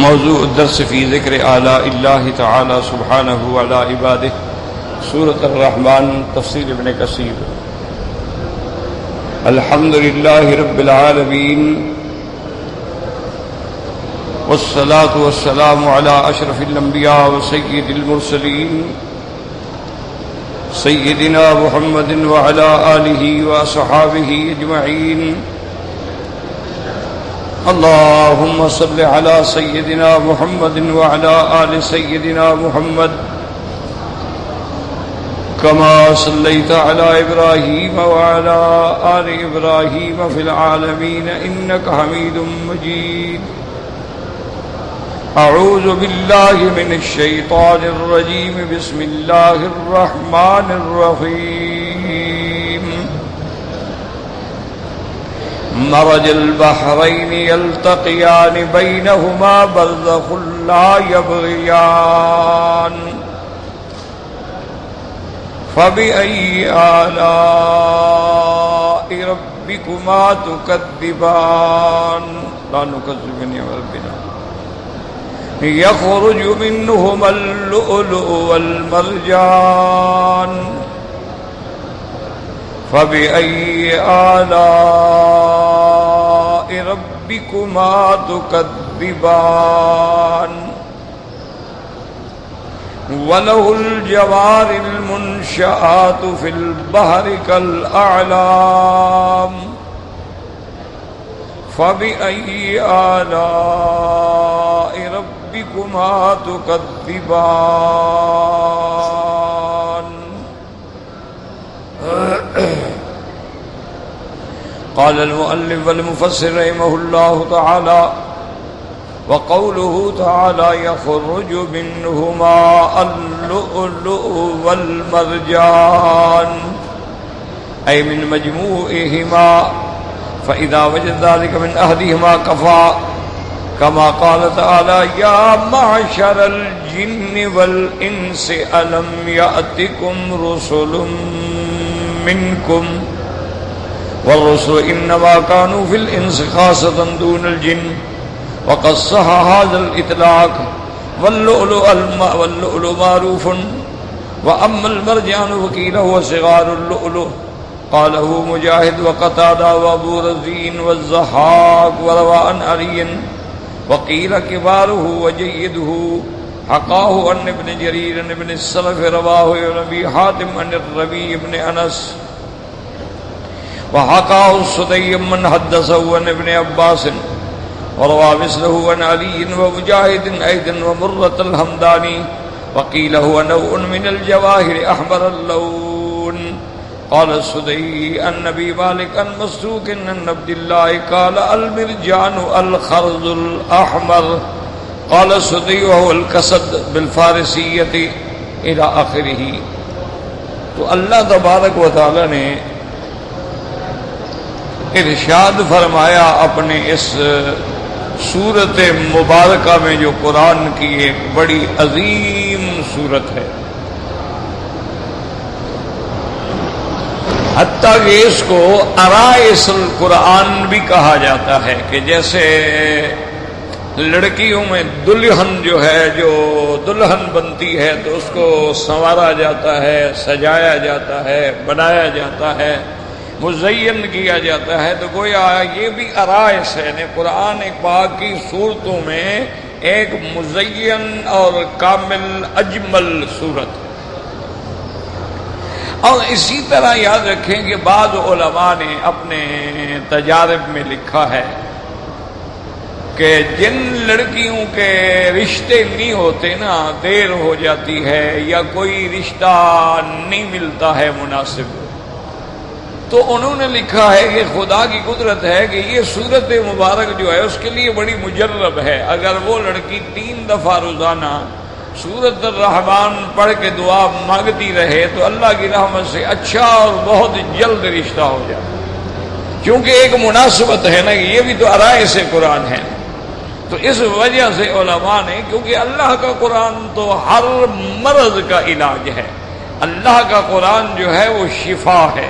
موضوع الدرس فی ذکر آلاء اللہ تعالی سبحانہ وعلی عبادہ، سورۃ الرحمن، تفسیر ابن کثیر۔ الحمد للہ رب العالمین، والصلاة والسلام علی اشرف الانبیاء وسید المرسلین، سیدنا محمد وعلی آلہ واصحابہ اجمعین۔ اللهم صل على سيدنا محمد وعلى آل سيدنا محمد كما صليت على إبراهيم وعلى آل إبراهيم في العالمين إنك حميد مجيد۔ أعوذ بالله من الشيطان الرجيم، بسم الله الرحمن الرحيم۔ مرج البحرين يلتقيان بينهما برزخ لا يبغيان، فبأي آلاء ربكما تكذبان؟ لا نكذب بنعمة ربنا، يخرج منهما اللؤلؤ والمرجان، فبأي آلاء ربكما تكذبان؟ وله الجوار المنشآت في البحر كالأعلام، فبأي آلاء ربكما تكذبان؟ قال المؤلف والمفسر رحمه الله تعالى: وقوله تعالى يخرج منهما اللؤلؤ والمرجان، أي من مجموعهما، فإذا وجد ذلك من أحدهما كفى، كما قال تعالى: يا معشر الجن والإنس ألم يأتكم رسل منكم، والرسل إنما كانوا في الإنس خاصة دون الجن، وقد صح هذا الإطلاق، واللؤلؤ معروف، وأما المرجان فقيل هو صغار اللؤلؤ، قاله مجاهد وقتادة وأبو رزين والضحاك، وروى عن علي، وقيل كباره وجيده، حقاه عن ابن جرير عن ابن السلف، رواه ابن أبي حاتم عن الربيع بن أنس، وحقاه السدي من حدثه عن ابن عباس، وروى مثله عن علي ومجاهد أيضا ومرة الحمداني، وقيل هو نوع من الجواهر أحمر اللون. قال السدي عن أبي مالك عن مسروق عن عبد الله قال: المرجان الخرز الأحمر. قال السدي وهو الكسد بالفارسية إلى آخره۔ تو اللہ تبارک و تعالی نے ارشاد فرمایا اپنے اس سورت مبارکہ میں، جو قرآن کی ایک بڑی عظیم سورت ہے، حتیٰ کہ اس کو عرائس القرآن بھی کہا جاتا ہے، کہ جیسے لڑکیوں میں دلہن جو ہے، جو دلہن بنتی ہے تو اس کو سنوارا جاتا ہے، سجایا جاتا ہے، بنایا جاتا ہے، مزین کیا جاتا ہے، تو گویا یہ بھی عرائس ہے، یعنی قرآن پاک کی صورتوں میں ایک مزین اور کامل اجمل صورت ہے۔ اور اسی طرح یاد رکھیں کہ بعض علماء نے اپنے تجارب میں لکھا ہے کہ جن لڑکیوں کے رشتے نہیں ہوتے نا، دیر ہو جاتی ہے یا کوئی رشتہ نہیں ملتا ہے مناسب، تو انہوں نے لکھا ہے کہ خدا کی قدرت ہے کہ یہ سورت مبارک جو ہے اس کے لیے بڑی مجرب ہے۔ اگر وہ لڑکی 3 دفعہ روزانہ سورت الرحمن پڑھ کے دعا مانگتی رہے تو اللہ کی رحمت سے اچھا اور بہت جلد رشتہ ہو جائے، کیونکہ ایک مناسبت ہے نا، یہ بھی تو عرائس قرآن ہے۔ تو اس وجہ سے علماء نے، کیونکہ اللہ کا قرآن تو ہر مرض کا علاج ہے، اللہ کا قرآن جو ہے وہ شفا ہے،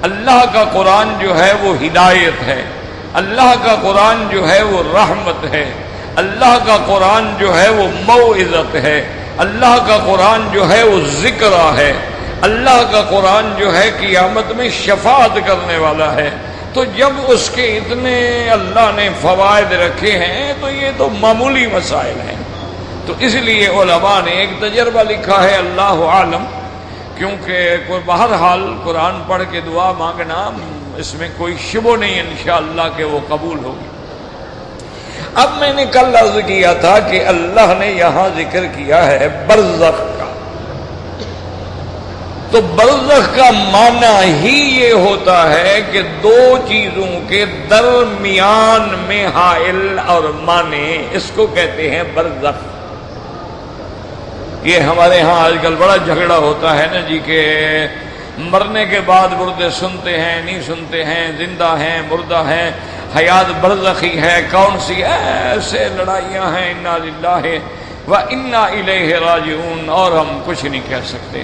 اللہ کا قرآن جو ہے وہ ہدایت ہے، اللہ کا قرآن جو ہے وہ رحمت ہے، اللہ کا قرآن جو ہے وہ موعظت ہے، اللہ کا قرآن جو ہے وہ ذکر ہے، اللہ کا قرآن جو ہے قیامت میں شفاعت کرنے والا ہے۔ تو جب اس کے اتنے اللہ نے فوائد رکھے ہیں تو یہ تو معمولی مسائل ہیں۔ تو اس لیے علماء نے ایک تجربہ لکھا ہے، اللہ عالم، کیونکہ بہرحال قرآن پڑھ کے دعا مانگنا اس میں کوئی شبہ نہیں انشاءاللہ کہ وہ قبول ہوگی۔ اب میں نے کل عرض کیا تھا کہ اللہ نے یہاں ذکر کیا ہے برزخ کا، تو برزخ کا معنی ہی یہ ہوتا ہے کہ دو چیزوں کے درمیان میں حائل اور معنی، اس کو کہتے ہیں برزخ۔ یہ ہمارے ہاں آج کل بڑا جھگڑا ہوتا ہے نا جی کہ مرنے کے بعد مردے سنتے ہیں نہیں سنتے ہیں، زندہ ہیں مردہ ہیں، حیات برزخی ہے کون سی، ایسے لڑائیاں ہیں، انا للہ و انا الیہ راجعون، اور ہم کچھ نہیں کہہ سکتے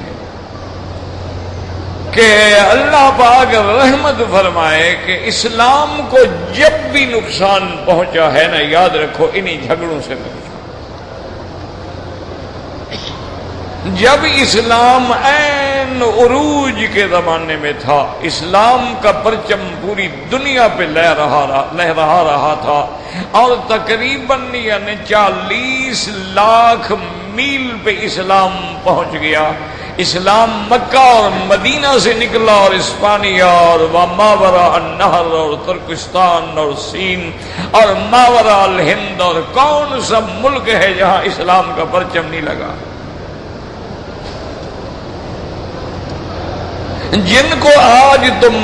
کہ اللہ پاک رحمت فرمائے کہ اسلام کو جب بھی نقصان پہنچا ہے نا، یاد رکھو انہی جھگڑوں سے پہنچا۔ جب اسلام عین عروج کے زمانے میں تھا، اسلام کا پرچم پوری دنیا پہ لہرا رہا تھا، اور تقریباً یعنی 40 لاکھ میل پہ اسلام پہنچ گیا۔ اسلام مکہ اور مدینہ سے نکلا، اور اسپانیہ اور ماوراء النہر اور ترکستان اور سین اور ماوراء الہند، اور کون سا ملک ہے جہاں اسلام کا پرچم نہیں لگا۔ جن کو آج تم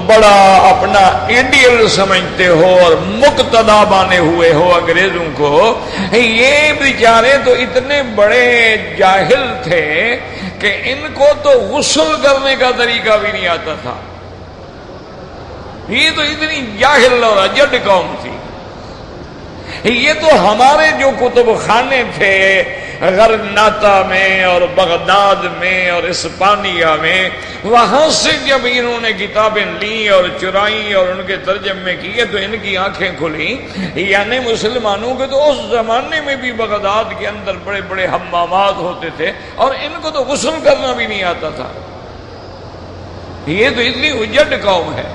بڑا اپنا ایڈیل سمجھتے ہو اور مقتدا بانے ہوئے ہو انگریزوں کو، یہ بیچارے تو اتنے بڑے جاہل تھے کہ ان کو تو غسل کرنے کا طریقہ بھی نہیں آتا تھا۔ یہ تو اتنی جاہل اور اجڑ قوم تھی۔ یہ تو ہمارے جو کتب خانے تھے غرناطہ میں اور بغداد میں اور اسپانیہ میں، وہاں سے جب انہوں نے کتابیں لیں اور چرائیں اور ان کے ترجمے کیے تو ان کی آنکھیں کھلیں۔ یعنی مسلمانوں کے تو اس زمانے میں بھی بغداد کے اندر بڑے بڑے حمامات ہوتے تھے، اور ان کو تو غسل کرنا بھی نہیں آتا تھا۔ یہ تو اتنی اجڑ قوم ہے۔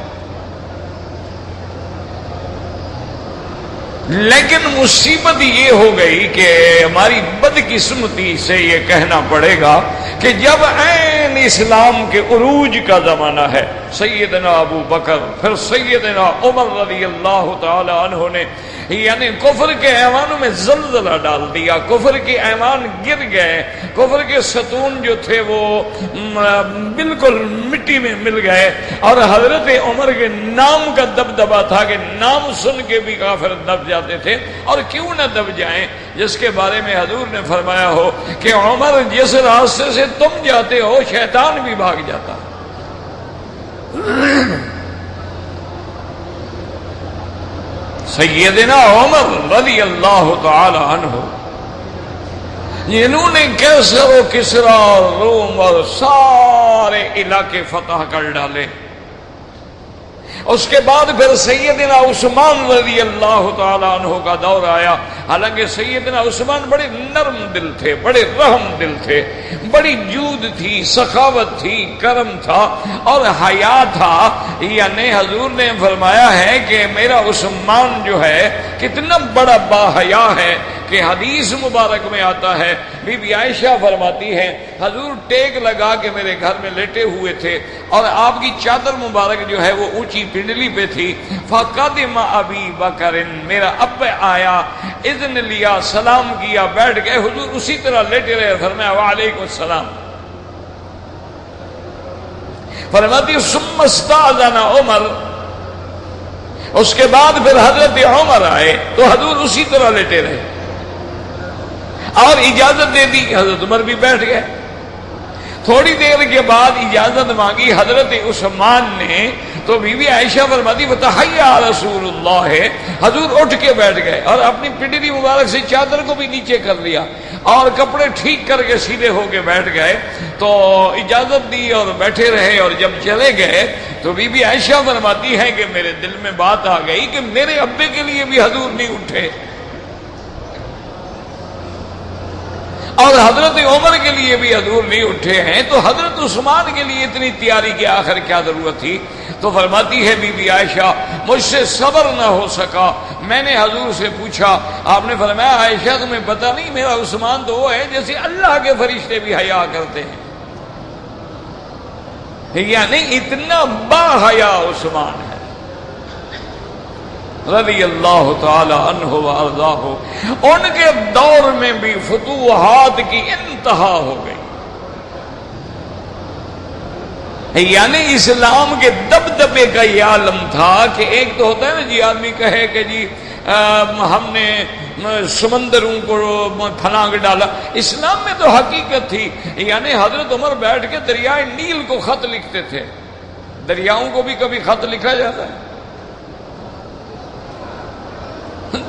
لیکن مصیبت یہ ہو گئی کہ ہماری بدقسمتی سے یہ کہنا پڑے گا کہ جب عین اسلام کے عروج کا زمانہ ہے، سیدنا ابو بکر پھر سیدنا عمر رضی اللہ تعالی عنہ نے یعنی کفر کے ایوانوں میں زلزلہ ڈال دیا، کفر کے ایوان گر گئے، کفر کے ستون جو تھے وہ بالکل مٹی میں مل گئے، اور حضرت عمر کے نام کا دبدبا تھا کہ نام سن کے بھی کافر دب جاتے تھے، اور کیوں نہ دب جائیں، جس کے بارے میں حضور نے فرمایا ہو کہ عمر جس راستے سے تم جاتے ہو شیطان بھی بھاگ جاتا۔ سیدنا عمر رضی اللہ تعالی عنہ جنہوں نے کیسر و کسرا اور روم اور سارے علاقے فتح کر ڈالے، اس کے بعد پھر سیدنا عثمان رضی اللہ تعالی عنہ کا دور آیا۔ حالانکہ سیدنا عثمان بڑے نرم دل تھے، بڑے رحم دل تھے، بڑی جود تھی، سخاوت تھی، کرم تھا اور حیا تھا۔ یعنی حضور نے فرمایا ہے کہ میرا عثمان جو ہے کتنا بڑا باحیا ہے کہ حدیث مبارک میں آتا ہے، بی بی عائشہ فرماتی ہے حضور ٹیک لگا کے میرے گھر میں لیٹے ہوئے تھے، اور آپ کی چادر مبارک جو ہے وہ اونچی پنڈلی پہ تھی۔ فقدم ابی بکر، میرا اب آیا، اذن لیا، سلام کیا، بیٹھ گئے، حضور اسی طرح لیٹے رہے، فرمایا وعلیکم السلام۔ فرماتی ثم استاذن عمر، اس کے بعد پھر حضرت عمر آئے تو حضور اسی طرح لیٹے رہے اور اجازت دے دی، حضرت عمر بھی بیٹھ گئے۔ تھوڑی دیر کے بعد اجازت مانگی حضرت عثمان نے تو بی بی عائشہ فرماتی فتحیا رسول اللہ، حضور اٹھ کے بیٹھ گئے اور اپنی پنڈلی مبارک سے چادر کو بھی نیچے کر لیا اور کپڑے ٹھیک کر کے سیدھے ہو کے بیٹھ گئے، تو اجازت دی اور بیٹھے رہے۔ اور جب چلے گئے تو بی بی عائشہ فرماتی ہے کہ میرے دل میں بات آ گئی کہ میرے ابے کے لیے بھی حضور نہیں اٹھے، اور حضرت عمر کے لیے بھی حضور نہیں اٹھے ہیں تو حضرت عثمان کے لیے اتنی تیاری کی آخر کیا ضرورت تھی؟ تو فرماتی ہے بی بی عائشہ مجھ سے صبر نہ ہو سکا، میں نے حضور سے پوچھا، آپ نے فرمایا عائشہ تمہیں پتہ نہیں میرا عثمان تو وہ ہے جیسے اللہ کے فرشتے بھی حیا کرتے ہیں، یعنی اتنا با حیا عثمان ہے رضی اللہ تعالی عنہ وارضاہ۔ ان کے دور میں بھی فتوحات کی انتہا ہو گئی، یعنی اسلام کے دبدبے کا یہ عالم تھا کہ ایک تو ہوتا ہے نا جی آدمی کہے کہ جی ہم نے سمندروں کو پھلانگ ڈالا، اسلام میں تو حقیقت تھی، یعنی حضرت عمر بیٹھ کے دریائے نیل کو خط لکھتے تھے، دریاؤں کو بھی کبھی خط لکھا جاتا ہے؟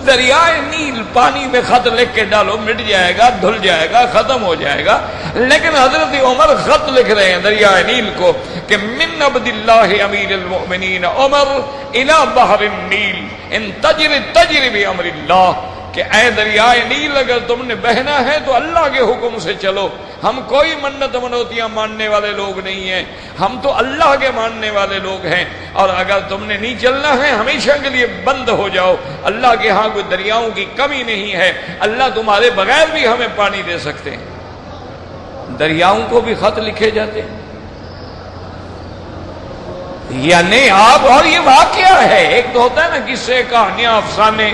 دریائے نیل پانی میں خط لکھ کے ڈالو مٹ جائے گا، دھل جائے گا، ختم ہو جائے گا، لیکن حضرت عمر خط لکھ رہے ہیں دریائے نیل کو کہ من عبد اللہ امیر المؤمنین عمر الى بحر النیل ان تجری بامر اللہ، کہ اے دریائے نیل اگر تم نے بہنا ہے تو اللہ کے حکم سے چلو، ہم کوئی منت منوتیاں ماننے والے لوگ نہیں ہیں، ہم تو اللہ کے ماننے والے لوگ ہیں، اور اگر تم نے نہیں چلنا ہے ہمیشہ کے لیے بند ہو جاؤ، اللہ کے ہاں کوئی دریاؤں کی کمی نہیں ہے، اللہ تمہارے بغیر بھی ہمیں پانی دے سکتے ہیں۔ دریاؤں کو بھی خط لکھے جاتے ہیں، یعنی آپ، اور یہ واقعہ ہے، ایک تو ہوتا ہے نا قصے کہانیاں افسانے،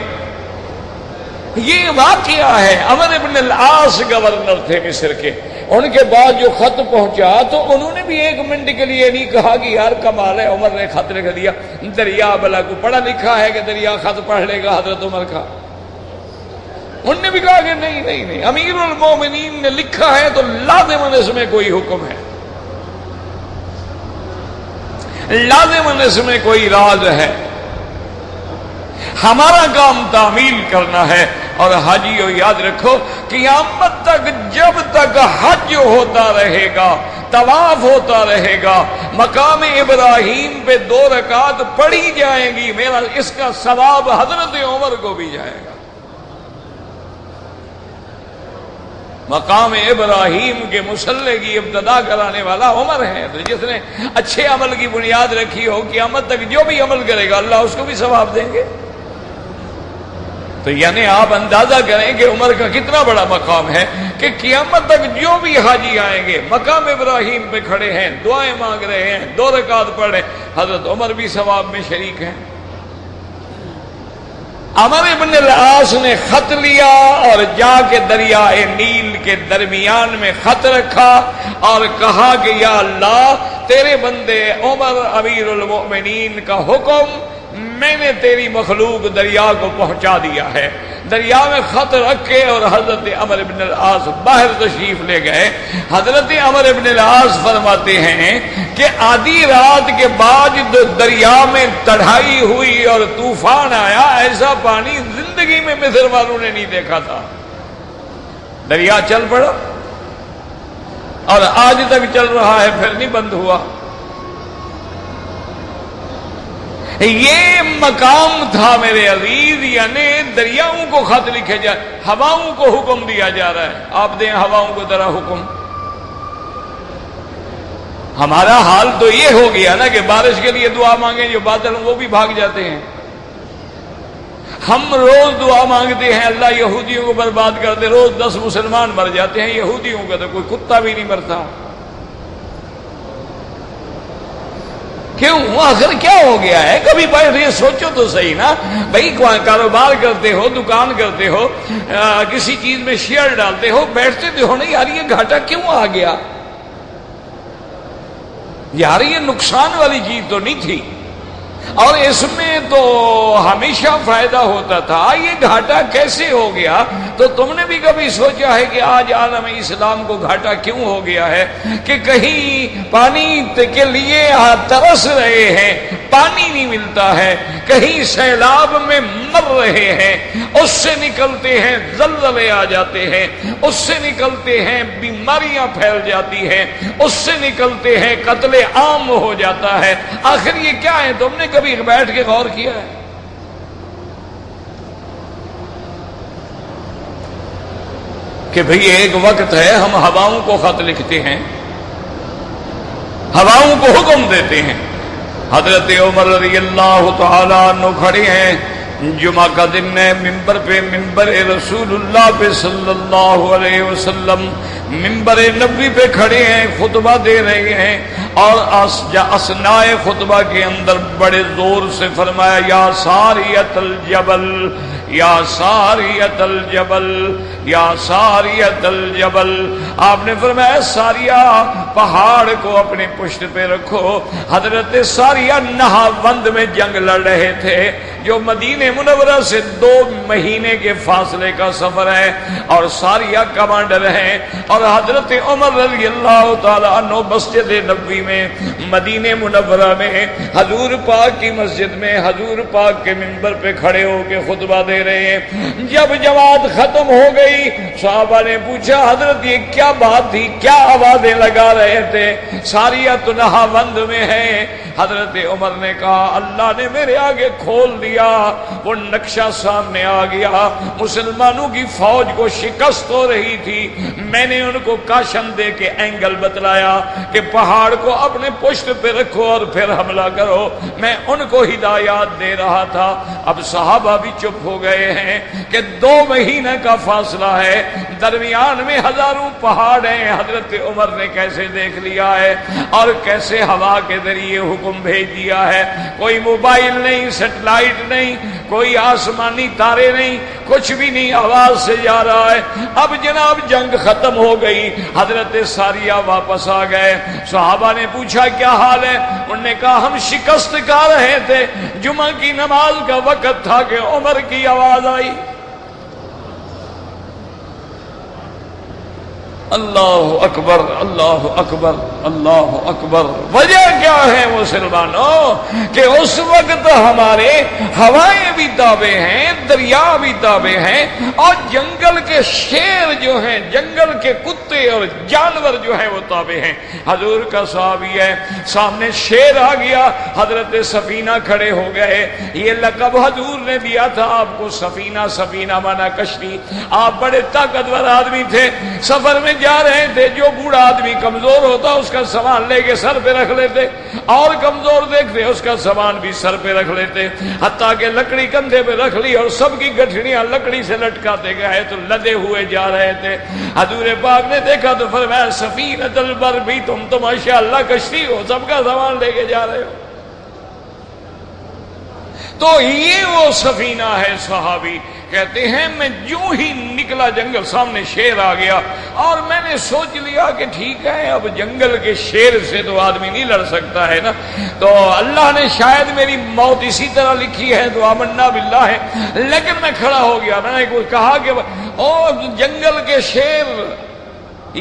یہ واقعہ ہے۔ عمر ابن العاص گورنر تھے مصر کے، ان کے بعد جو خط پہنچا تو انہوں نے بھی ایک منٹ کے لیے نہیں کہا کہ یار کمال ہے عمر نے خط لکھ دیا، دریا بلا کو پڑھا لکھا ہے کہ دریا خط پڑھ لے گا حضرت عمر کا؟ انہوں نے بھی کہا کہ نہیں نہیں نہیں، امیر المومنین نے لکھا ہے تو لازماً اس میں کوئی حکم ہے، لازماً اس میں کوئی راز ہے، ہمارا کام تعمیل کرنا ہے۔ اور حاجیو یاد رکھو قیامت تک جب تک حج ہوتا رہے گا، طواف ہوتا رہے گا، مقام ابراہیم پہ 2 رکعت پڑھی جائیں گی، میرا اس کا ثواب حضرت عمر کو بھی جائے گا۔ مقام ابراہیم کے مصلی کی ابتدا کرانے والا عمر ہے، تو جس نے اچھے عمل کی بنیاد رکھی ہو قیامت تک جو بھی عمل کرے گا اللہ اس کو بھی ثواب دیں گے۔ تو یعنی آپ اندازہ کریں کہ عمر کا کتنا بڑا مقام ہے کہ قیامت تک جو بھی حاجی آئیں گے مقام ابراہیم پہ کھڑے ہیں، دعائیں مانگ رہے ہیں، 2 رکعت پڑھ رہے ہیں، حضرت عمر بھی ثواب میں شریک ہیں۔ عمر ابن العاص نے خط لیا اور جا کے دریائے نیل کے درمیان میں خط رکھا اور کہا کہ یا اللہ تیرے بندے عمر امیر المؤمنین کا حکم میں نے تیری مخلوق دریا کو پہنچا دیا ہے۔ دریا میں خط رکھ کے اور حضرت عمر بن العاص باہر تشریف لے گئے۔ حضرت عمر بن العاص فرماتے ہیں کہ آدھی رات کے بعد دریا میں تڑھائی ہوئی اور طوفان آیا، ایسا پانی زندگی میں مصر والوں نے نہیں دیکھا تھا۔ دریا چل پڑا اور آج تک چل رہا ہے، پھر نہیں بند ہوا۔ یہ مقام تھا میرے عزیز، یعنی دریاؤں کو خط لکھے جائے، ہواؤں کو حکم دیا جا رہا ہے، آپ دیں ہواؤں کو ذرا حکم۔ ہمارا حال تو یہ ہو گیا نا کہ بارش کے لیے دعا مانگیں، جو بادل وہ بھی بھاگ جاتے ہیں۔ ہم روز دعا مانگتے ہیں اللہ یہودیوں کو برباد کر دے، روز 10 مسلمان مر جاتے ہیں، یہودیوں کا تو کوئی کتا بھی نہیں مرتا۔ کیوں؟ آخر کیا ہو گیا ہے؟ کبھی بیٹھ یہ سوچو تو صحیح نا بھائی، کاروبار کرتے ہو، دکان کرتے ہو، کسی چیز میں شیئر ڈالتے ہو، بیٹھتے تو ہو نہیں یار یہ گھاٹا کیوں آ گیا؟ یار یہ نقصان والی چیز تو نہیں تھی، اور اس میں تو ہمیشہ فائدہ ہوتا تھا، یہ گھاٹا کیسے ہو گیا؟ تو تم نے بھی کبھی سوچا ہے کہ آج عالم اسلام کو گھاٹا کیوں ہو گیا ہے کہ کہیں پانی کے لیے ترس رہے ہیں، پانی نہیں ملتا ہے، کہیں سیلاب میں مر رہے ہیں، اس سے نکلتے ہیں زلزلے آ جاتے ہیں، اس سے نکلتے ہیں بیماریاں پھیل جاتی ہیں، اس سے نکلتے ہیں قتل عام ہو جاتا ہے۔ آخر یہ کیا ہے؟ تم نے کبھی بیٹھ کے غور کیا ہے؟ کہ بھئی ایک وقت ہے ہم ہواؤں کو خط لکھتے ہیں، ہواؤں کو حکم دیتے ہیں۔ حضرت عمر رضی اللہ تعالیٰ عنہ کھڑے ہیں، جمعہ کا دن ہے، ممبر پہ، ممبر رسول اللہ پہ صلی اللہ علیہ وسلم، ممبر نبوی پہ کھڑے ہیں، خطبہ دے رہے ہیں، اور اثناء خطبہ کے اندر بڑے زور سے فرمایا یا ساریت الجبل، یا ساریت الجبل، یا ساریت الجبل۔ آپ نے فرمایا ساریہ پہاڑ کو اپنے پشت پہ رکھو۔ حضرت ساریہ نہاوند میں جنگ لڑ رہے تھے، جو مدینہ منورہ سے 2 مہینے کے فاصلے کا سفر ہے، اور ساریہ کمانڈر ہیں، اور حضرت عمر رضی اللہ تعالیٰ عنہ مسجد نبوی میں، مدینہ منورہ میں، حضور پاک کی مسجد میں، حضور پاک کے منبر پہ کھڑے ہو کے خطبہ دے رہے ہیں۔ جب جماعت ختم ہو گئی، صحابہ نے پوچھا حضرت یہ کیا بات تھی، کیا آوازیں لگا رہے تھے؟ ساریہ تو نہاوند میں ہے۔ حضرت عمر نے کہا اللہ نے میرے آگے کھول دیا، وہ نقشہ سامنے آ گیا، مسلمانوں کی فوج کو شکست ہو رہی تھی، میں نے ان کو کاشن دے کے اینگل بتلایا کہ پہاڑ کو اپنے پشت پہ رکھو اور پھر حملہ کرو، میں ان کو ہدایات دے رہا تھا۔ اب صحابہ بھی چپ ہو گئے ہیں کہ 2 مہینے کا فاصلہ ہے، درمیان میں ہزاروں پہاڑ ہیں، حضرت عمر نے کیسے دیکھ لیا ہے اور کیسے ہوا کے ذریعے حکم بھیج دیا ہے۔ کوئی موبائل نہیں، سیٹلائٹ نہیں، کوئی آسمانی تارے نہیں، کچھ بھی نہیں، آواز سے جا رہا ہے۔ اب جناب جنگ ختم ہو گئی، حضرت ساریہ واپس آ گئے۔ صحابہ نے پوچھا کیا حال ہے؟ انہوں نے کہا ہم شکست کھا رہے تھے، جمعہ کی نماز کا وقت تھا کہ عمر کی آواز آئی۔ اللہ اکبر، اللہ اکبر، اللہ اکبر۔ وجہ کیا ہے مسلمانوں کہ اس وقت ہمارے ہوائیں بھی تابع ہیں، دریا بھی تابع ہیں، اور جنگل کے شیر جو ہیں، جنگل کے کتے اور جانور جو ہیں وہ تابع ہیں۔ حضور کا صحابی ہے، سامنے شیر آ گیا، حضرت سفینہ کھڑے ہو گئے۔ یہ لقب حضور نے دیا تھا آپ کو، سفینہ، سفینہ مانا کشتی۔ آپ بڑے طاقتور آدمی تھے، سفر میں جا رہے تھے، جو بوڑھا آدمی کمزور ہوتا اس کا سامان لے کے سر پہ رکھ لیتے، اور کمزور دیکھتے اس کا سامان بھی سر پہ رکھ لیتے، حتیٰ کہ لکڑی کندھے پہ رکھ لی اور سب کی گٹھڑیاں لکڑی سے لٹکاتے گئے تو لدے ہوئے جا رہے تھے۔ حضور پاک نے دیکھا تو فرمایا سفینۃ البر بھی تم تو ماشاءاللہ کشتی ہو، سب کا سامان لے کے جا رہے ہو۔ تو یہ وہ سفینہ ہے۔ صحابی کہتے ہیں میں جو ہی نکلا جنگل، سامنے شیر آ گیا، اور میں نے سوچ لیا کہ ٹھیک ہے اب جنگل کے شیر سے تو آدمی نہیں لڑ سکتا ہے نا، تو اللہ نے شاید میری موت اسی طرح لکھی ہے، دعا منا باللہ ہے۔ لیکن میں کھڑا ہو گیا، میں نے کہا کہ او جنگل کے شیر،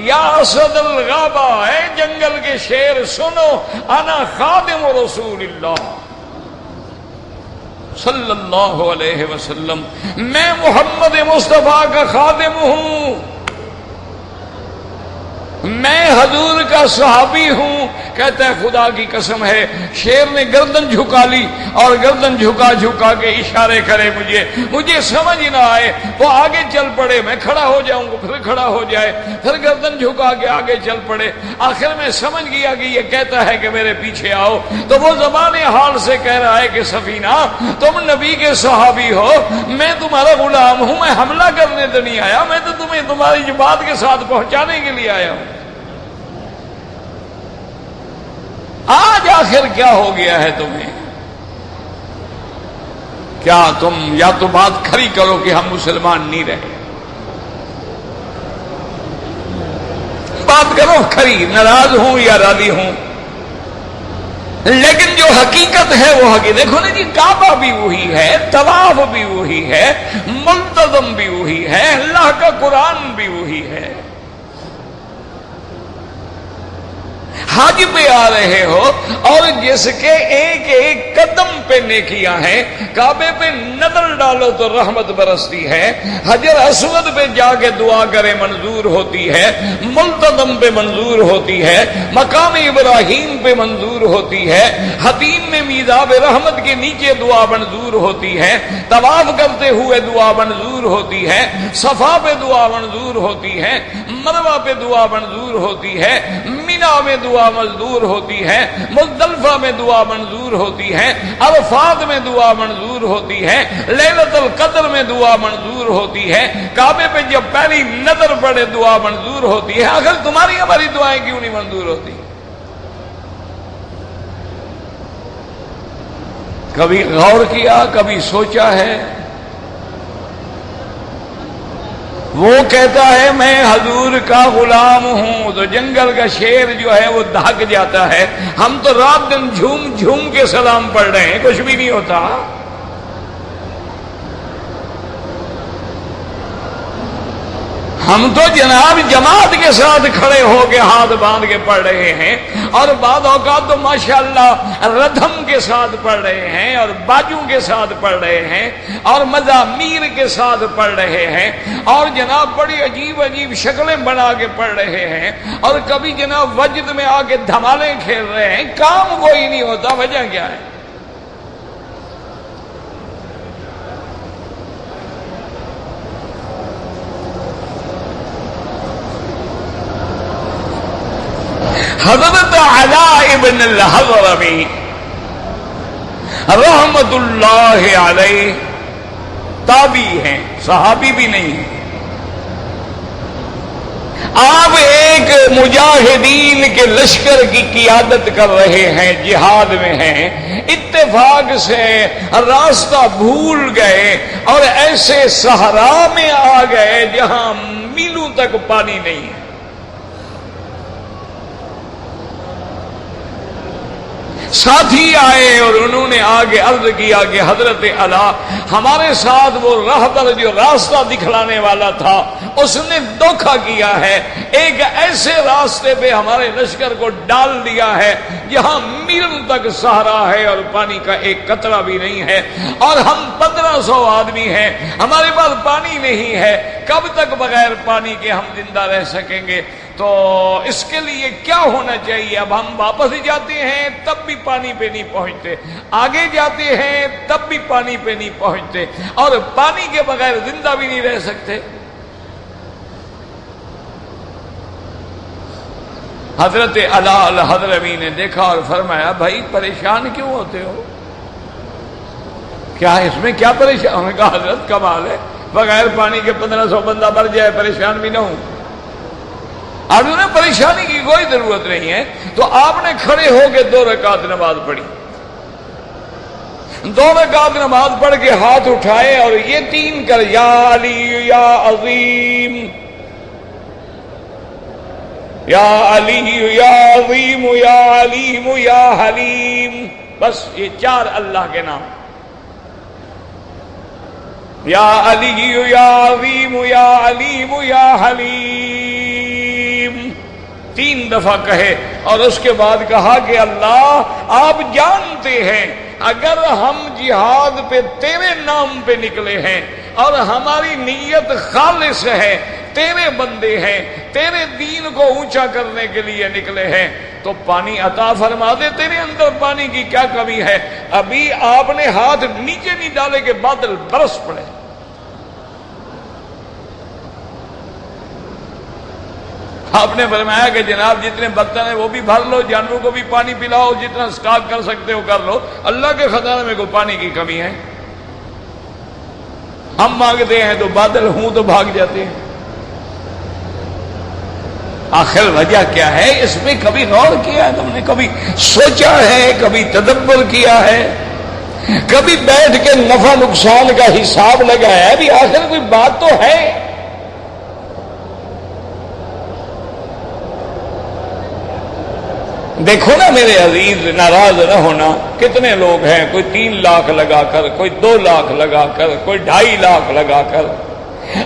یا اسد الغابہ، اے جنگل کے شیر سنو، انا خادم رسول اللہ صلی اللہ علیہ وسلم، میں محمد مصطفیٰ کا خادم ہوں، میں حضور کا صحابی ہوں۔ کہتا ہے خدا کی قسم ہے، شیر نے گردن جھکا لی اور گردن جھکا جھکا کے اشارے کرے مجھے سمجھ نہ آئے، وہ آگے چل پڑے، میں کھڑا ہو جاؤں گا پھر کھڑا ہو جائے، پھر گردن جھکا کے آگے چل پڑے۔ آخر میں سمجھ گیا کہ یہ کہتا ہے کہ میرے پیچھے آؤ، تو وہ زبان حال سے کہہ رہا ہے کہ سفینہ تم نبی کے صحابی ہو، میں تمہارا غلام ہوں، میں حملہ کرنے تو نہیں آیا، میں تو تمہیں تمہاری بات کے ساتھ پہنچانے کے لیے آیا ہوں۔ آج آخر کیا ہو گیا ہے تمہیں؟ کیا تم یا تو بات کھری کرو کہ ہم مسلمان نہیں رہے، بات کرو کھری، ناراض ہوں یا راضی ہوں، لیکن جو حقیقت ہے وہ حقیقت۔ دیکھو نا جی، کعبہ بھی وہی ہے، طواف بھی وہی ہے، ملتزم بھی وہی ہے، اللہ کا قرآن بھی وہی ہے، حج پہ آ رہے ہو اور جس کے ایک ایک قدم پہ نیکیاں ہیں، کعبے پہ نظر ڈالو تو رحمت برستی ہے، حجر اسود پہ جا کے دعا کرے منظور ہوتی ہے، ملتزم پہ منظور ہوتی ہے، مقام ابراہیم پہ منظور ہوتی ہے، حتیم میں میزاب رحمت کے نیچے دعا منظور ہوتی ہے، طواف کرتے ہوئے دعا منظور ہوتی ہے، صفا پہ دعا منظور ہوتی ہے، مروہ پہ دعا منظور ہوتی ہے، مینا میں دعا منظور ہوتی ہے، مزدلفہ میں دعا منظور ہوتی ہے، عرفات میں دعا منظور ہوتی ہے، لیلۃ القدر میں دعا منظور ہوتی ہے، کعبے پہ جب پہلی نظر پڑے دعا منظور ہوتی ہے۔ آخر تمہاری ہماری دعائیں کیوں نہیں منظور ہوتی؟ کبھی غور کیا، کبھی سوچا ہے؟ وہ کہتا ہے میں حضور کا غلام ہوں تو جنگل کا شیر جو ہے وہ دھک جاتا ہے، ہم تو رات دن جھوم جھوم کے سلام پڑھ رہے ہیں، کچھ بھی نہیں ہوتا۔ ہم تو جناب جماعت کے ساتھ کھڑے ہو کے ہاتھ باندھ کے پڑھ رہے ہیں، اور بعض اوقات تو ماشاءاللہ ردھم کے ساتھ پڑھ رہے ہیں، اور باجوں کے ساتھ پڑھ رہے ہیں، اور مزامیر کے ساتھ پڑھ رہے ہیں، اور جناب بڑی عجیب عجیب شکلیں بنا کے پڑھ رہے ہیں، اور کبھی جناب وجد میں آ کے دھمالے کھیل رہے ہیں، کام کوئی نہیں ہوتا۔ وجہ کیا ہے؟ حضرت علاء ابن الحضرمی رحمت اللہ علیہ تابعی ہیں، صحابی بھی نہیں ہیں۔ آپ ایک مجاہدین کے لشکر کی قیادت کر رہے ہیں، جہاد میں ہیں، اتفاق سے راستہ بھول گئے اور ایسے صحرا میں آ گئے جہاں میلوں تک پانی نہیں ہے۔ ساتھی آئے اور انہوں نے آگے عرض کیا کہ حضرت علا، ہمارے ساتھ وہ راہبر جو راستہ دکھلانے والا تھا اس نے دھوکہ کیا ہے، ایک ایسے راستے پہ ہمارے لشکر کو ڈال دیا ہے جہاں میل تک صحرا ہے اور پانی کا ایک قطرہ بھی نہیں ہے، اور ہم 1500 آدمی ہیں، ہمارے پاس پانی نہیں ہے، کب تک بغیر پانی کے ہم زندہ رہ سکیں گے؟ تو اس کے لیے کیا ہونا چاہیے؟ اب ہم واپس جاتے ہیں تب بھی پانی پہ نہیں پہنچتے، آگے جاتے ہیں تب بھی پانی پہ نہیں پہنچتے، اور پانی کے بغیر زندہ بھی نہیں رہ سکتے۔ حضرت علاء الحضرمی نے دیکھا اور فرمایا بھائی پریشان کیوں ہوتے ہو؟ کیا اس میں کیا پریشان؟ انہوں نے کہا حضرت کمال ہے، بغیر پانی کے 1500 بندہ مر جائے پریشان بھی نہ ہوں۔ اب انہیں پریشانی کی کوئی ضرورت نہیں ہے۔ تو آپ نے کھڑے ہو کے 2 رکعت نماز پڑھی، 2 رکعت نماز پڑھ کے ہاتھ اٹھائے اور یہ 3 کر یا علی یا عظیم، یا علی یا عظیم یا علیم یا حلیم، بس یہ 4 اللہ کے نام، یا علی یا عظیم یا علیم یا حلیم، 3 دفعہ کہے، اور اس کے بعد کہا کہ اللہ آپ جانتے ہیں اگر ہم جہاد پہ تیرے نام پہ نکلے ہیں اور ہماری نیت خالص ہے، تیرے بندے ہیں، تیرے دین کو اونچا کرنے کے لیے نکلے ہیں، تو پانی عطا فرما دے، تیرے اندر پانی کی کیا کمی ہے؟ ابھی آپ نے ہاتھ نیچے نہیں ڈالے کہ بادل برس پڑے۔ آپ نے فرمایا کہ جناب جتنے برتن ہیں وہ بھی بھر لو، جانوروں کو بھی پانی پلاؤ، جتنا اسٹاک کر سکتے ہو کر لو، اللہ کے خزانے میں کوئی پانی کی کمی ہے؟ ہم مانگتے ہیں تو بادل ہوں تو بھاگ جاتے ہیں۔ آخر وجہ کیا ہے؟ اس میں کبھی غور کیا ہے تم نے؟ کبھی سوچا ہے؟ کبھی تدبر کیا ہے؟ کبھی بیٹھ کے نفع نقصان کا حساب لگایا ہے؟ بھی آخر کوئی بات تو ہے۔ دیکھو نا میرے عزیز، ناراض نہ ہونا، کتنے لوگ ہیں، کوئی 3 لاکھ لگا کر، کوئی 2 لاکھ لگا کر، کوئی 2.5 لاکھ لگا کر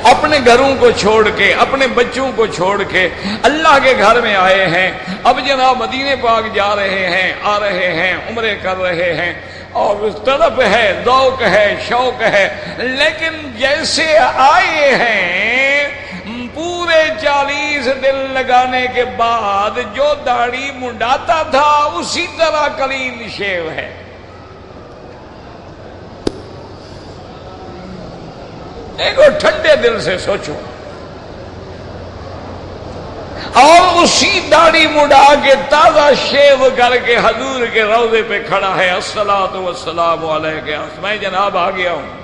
اپنے گھروں کو چھوڑ کے، اپنے بچوں کو چھوڑ کے اللہ کے گھر میں آئے ہیں، اب جناب مدینے پاک جا رہے ہیں، آ رہے ہیں، عمرے کر رہے ہیں، اور اس طرف ہے، ذوق ہے، شوق ہے، لیکن جیسے آئے ہیں پورے 40 دن لگانے کے بعد جو داڑھی منڈاتا تھا اسی طرح کلین شیو ہے۔ دیکھو ٹھنڈے دل سے سوچو، اور اسی داڑھی مڈا کے تازہ شیو کر کے حضور کے روضے پہ کھڑا ہے، الصلاۃ والسلام علیک۔ میں جناب آ گیا ہوں۔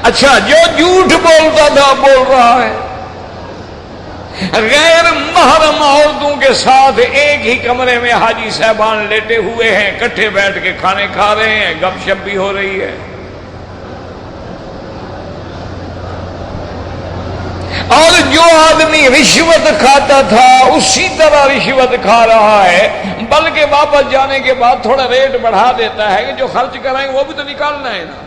اچھا، جو جھوٹ بولتا تھا بول رہا ہے، غیر محرم عورتوں کے ساتھ ایک ہی کمرے میں حاجی صاحبان لیٹے ہوئے ہیں، اکٹھے بیٹھ کے کھانے کھا رہے ہیں، گپ شپ بھی ہو رہی ہے، اور جو آدمی رشوت کھاتا تھا اسی طرح رشوت کھا رہا ہے، بلکہ واپس جانے کے بعد تھوڑا ریٹ بڑھا دیتا ہے کہ جو خرچ کرائیں وہ بھی تو نکالنا ہے نا۔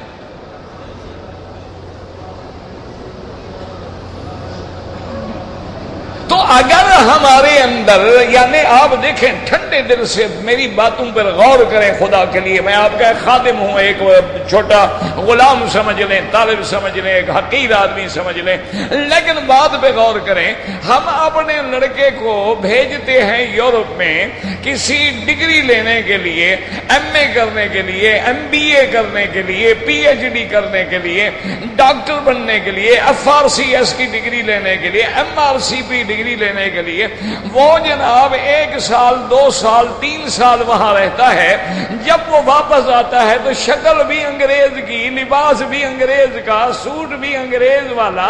تو اگر ہمارے اندر، یعنی آپ دیکھیں ٹھنڈے دل سے میری باتوں پر غور کریں خدا کے لیے، میں آپ کا ایک خادم ہوں، ایک چھوٹا غلام سمجھ لیں، طالب سمجھ لیں، ایک حقیر آدمی سمجھ لیں، لیکن بات پہ غور کریں۔ ہم اپنے لڑکے کو بھیجتے ہیں یورپ میں کسی ڈگری لینے کے لیے، ایم اے کرنے کے لیے، ایم بی اے کرنے کے لیے، پی ایچ ڈی کرنے کے لیے، ڈاکٹر بننے کے لیے، ایف آر سی ایس کی ڈگری لینے کے لیے، ایم آر سی پی ڈگری لینے کے لیے، وہ جناب 1 سال 2 سال 3 سال وہاں رہتا ہے، جب وہ واپس آتا ہے تو شکل بھی انگریز کی، لباس بھی انگریز کا، سوٹ بھی انگریز والا،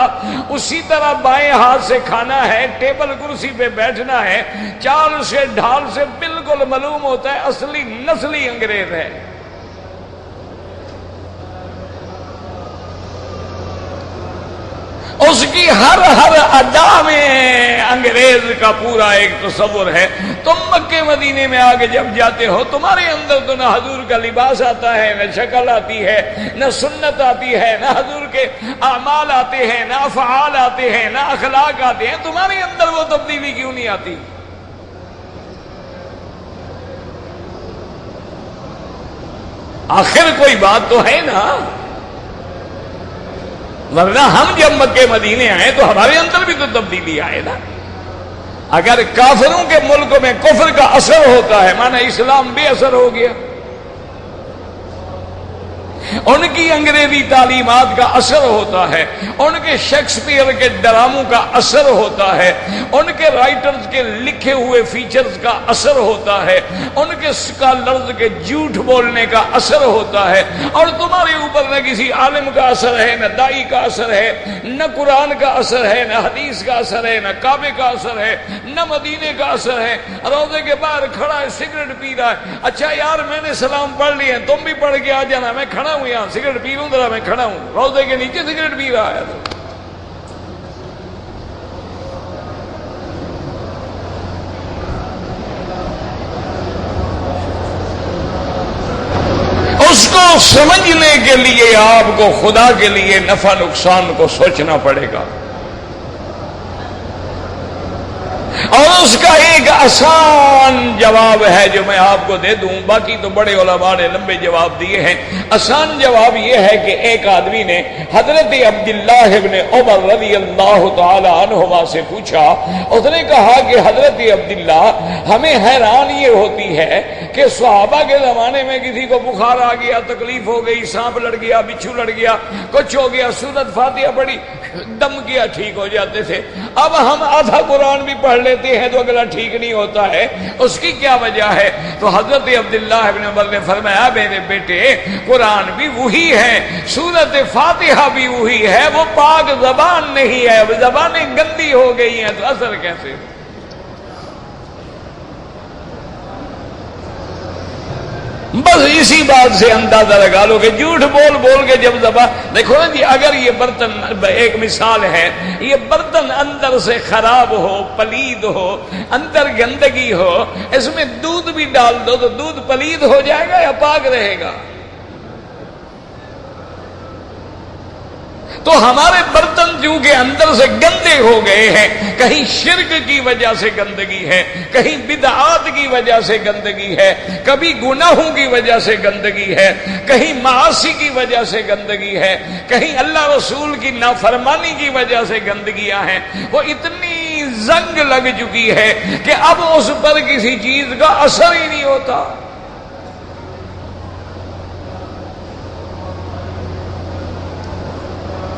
اسی طرح بائیں ہاتھ سے کھانا ہے، ٹیبل کرسی پہ بیٹھنا ہے، چال سے ڈھال سے بالکل معلوم ہوتا ہے اصلی نسلی انگریز ہے۔ اس کی ہر ادا میں انگریز کا پورا ایک تصور ہے۔ تم مکے مدینے میں آگے جب جاتے ہو، تمہارے اندر تو نہ حضور کا لباس آتا ہے، نہ شکل آتی ہے، نہ سنت آتی ہے، نہ حضور کے اعمال آتے ہیں، نہ افعال آتے ہیں، نہ اخلاق آتے ہیں، تمہارے اندر وہ تبدیلی کیوں نہیں آتی؟ آخر کوئی بات تو ہے نا، ورنہ ہم جب مکے مدینے آئے تو ہمارے اندر بھی تو تبدیلی آئے نا۔ اگر کافروں کے ملک میں کفر کا اثر ہوتا ہے، مانا اسلام بے اثر ہو گیا، ان کی انگریزی تعلیمات کا اثر ہوتا ہے، ان کے شیکسپیئر کے ڈراموں کا اثر ہوتا ہے، ان کے رائٹرز کے لکھے ہوئے فیچرز کا اثر ہوتا ہے، ان کے اسکالرز کے جھوٹ بولنے کا اثر ہوتا ہے، اور تمہارے اوپر نہ کسی عالم کا اثر ہے، نہ دائی کا اثر ہے، نہ قرآن کا اثر ہے، نہ حدیث کا اثر ہے، نہ کعبے کا اثر ہے، نہ مدینے کا اثر ہے، روضے کے باہر کھڑا ہے، سگریٹ پی رہا ہے۔ اچھا یار، میں نے سلام پڑھ لیے، تم بھی پڑھ کے آ جانا، میں کھڑا ہوں یہاں سگریٹ پی لوں، ذرا میں کھڑا ہوں، روضے کے نیچے سگریٹ پی رہا ہے۔ اس کو سمجھنے کے لیے آپ کو خدا کے لیے نفع نقصان کو سوچنا پڑے گا، اور اس کا ایک آسان جواب ہے جو میں آپ کو دے دوں، باقی تو بڑے علماء نے لمبے جواب دیے ہیں۔ آسان جواب یہ ہے کہ ایک آدمی نے حضرت عبداللہ ابن عمر رضی اللہ تعالی عنہما سے پوچھا، اس نے کہا کہ حضرت عبداللہ، ہمیں حیران یہ ہوتی ہے کہ صحابہ کے زمانے میں کسی کو بخار آ گیا، تکلیف ہو گئی، سانپ لڑ گیا، بچھو لڑ گیا، کچھ ہو گیا، سورت فاتحہ پڑھی، دم کیا، ٹھیک ہو جاتے تھے۔ اب ہم آدھا قرآن بھی پڑھ لیتے ہیں تو اگلا ٹھیک نہیں ہوتا ہے، اس کی کیا وجہ ہے؟ تو حضرت عبداللہ ابن عمر نے فرمایا، میرے بیٹے، قرآن بھی وہی ہے، سورت فاتحہ بھی وہی ہے، وہ پاک زبان نہیں ہے، زبانیں گندی ہو گئی ہیں تو اثر کیسے؟ بس اسی بات سے اندازہ لگا لو کہ جھوٹ بول بول کے جب زبان، دیکھو نا جی، اگر یہ برتن، ایک مثال ہے، یہ برتن اندر سے خراب ہو، پلید ہو، اندر گندگی ہو، اس میں دودھ بھی ڈال دو تو دودھ پلید ہو جائے گا یا پاک رہے گا؟ تو ہمارے برتن چونکہ اندر سے گندے ہو گئے ہیں، کہیں شرک کی وجہ سے گندگی ہے، کہیں بدعات کی وجہ سے گندگی ہے، کبھی گناہوں کی وجہ سے گندگی ہے، کہیں معاصی کی وجہ سے گندگی ہے، کہیں اللہ رسول کی نافرمانی کی وجہ سے گندگیاں ہیں، وہ اتنی زنگ لگ چکی ہے کہ اب اس پر کسی چیز کا اثر ہی نہیں ہوتا۔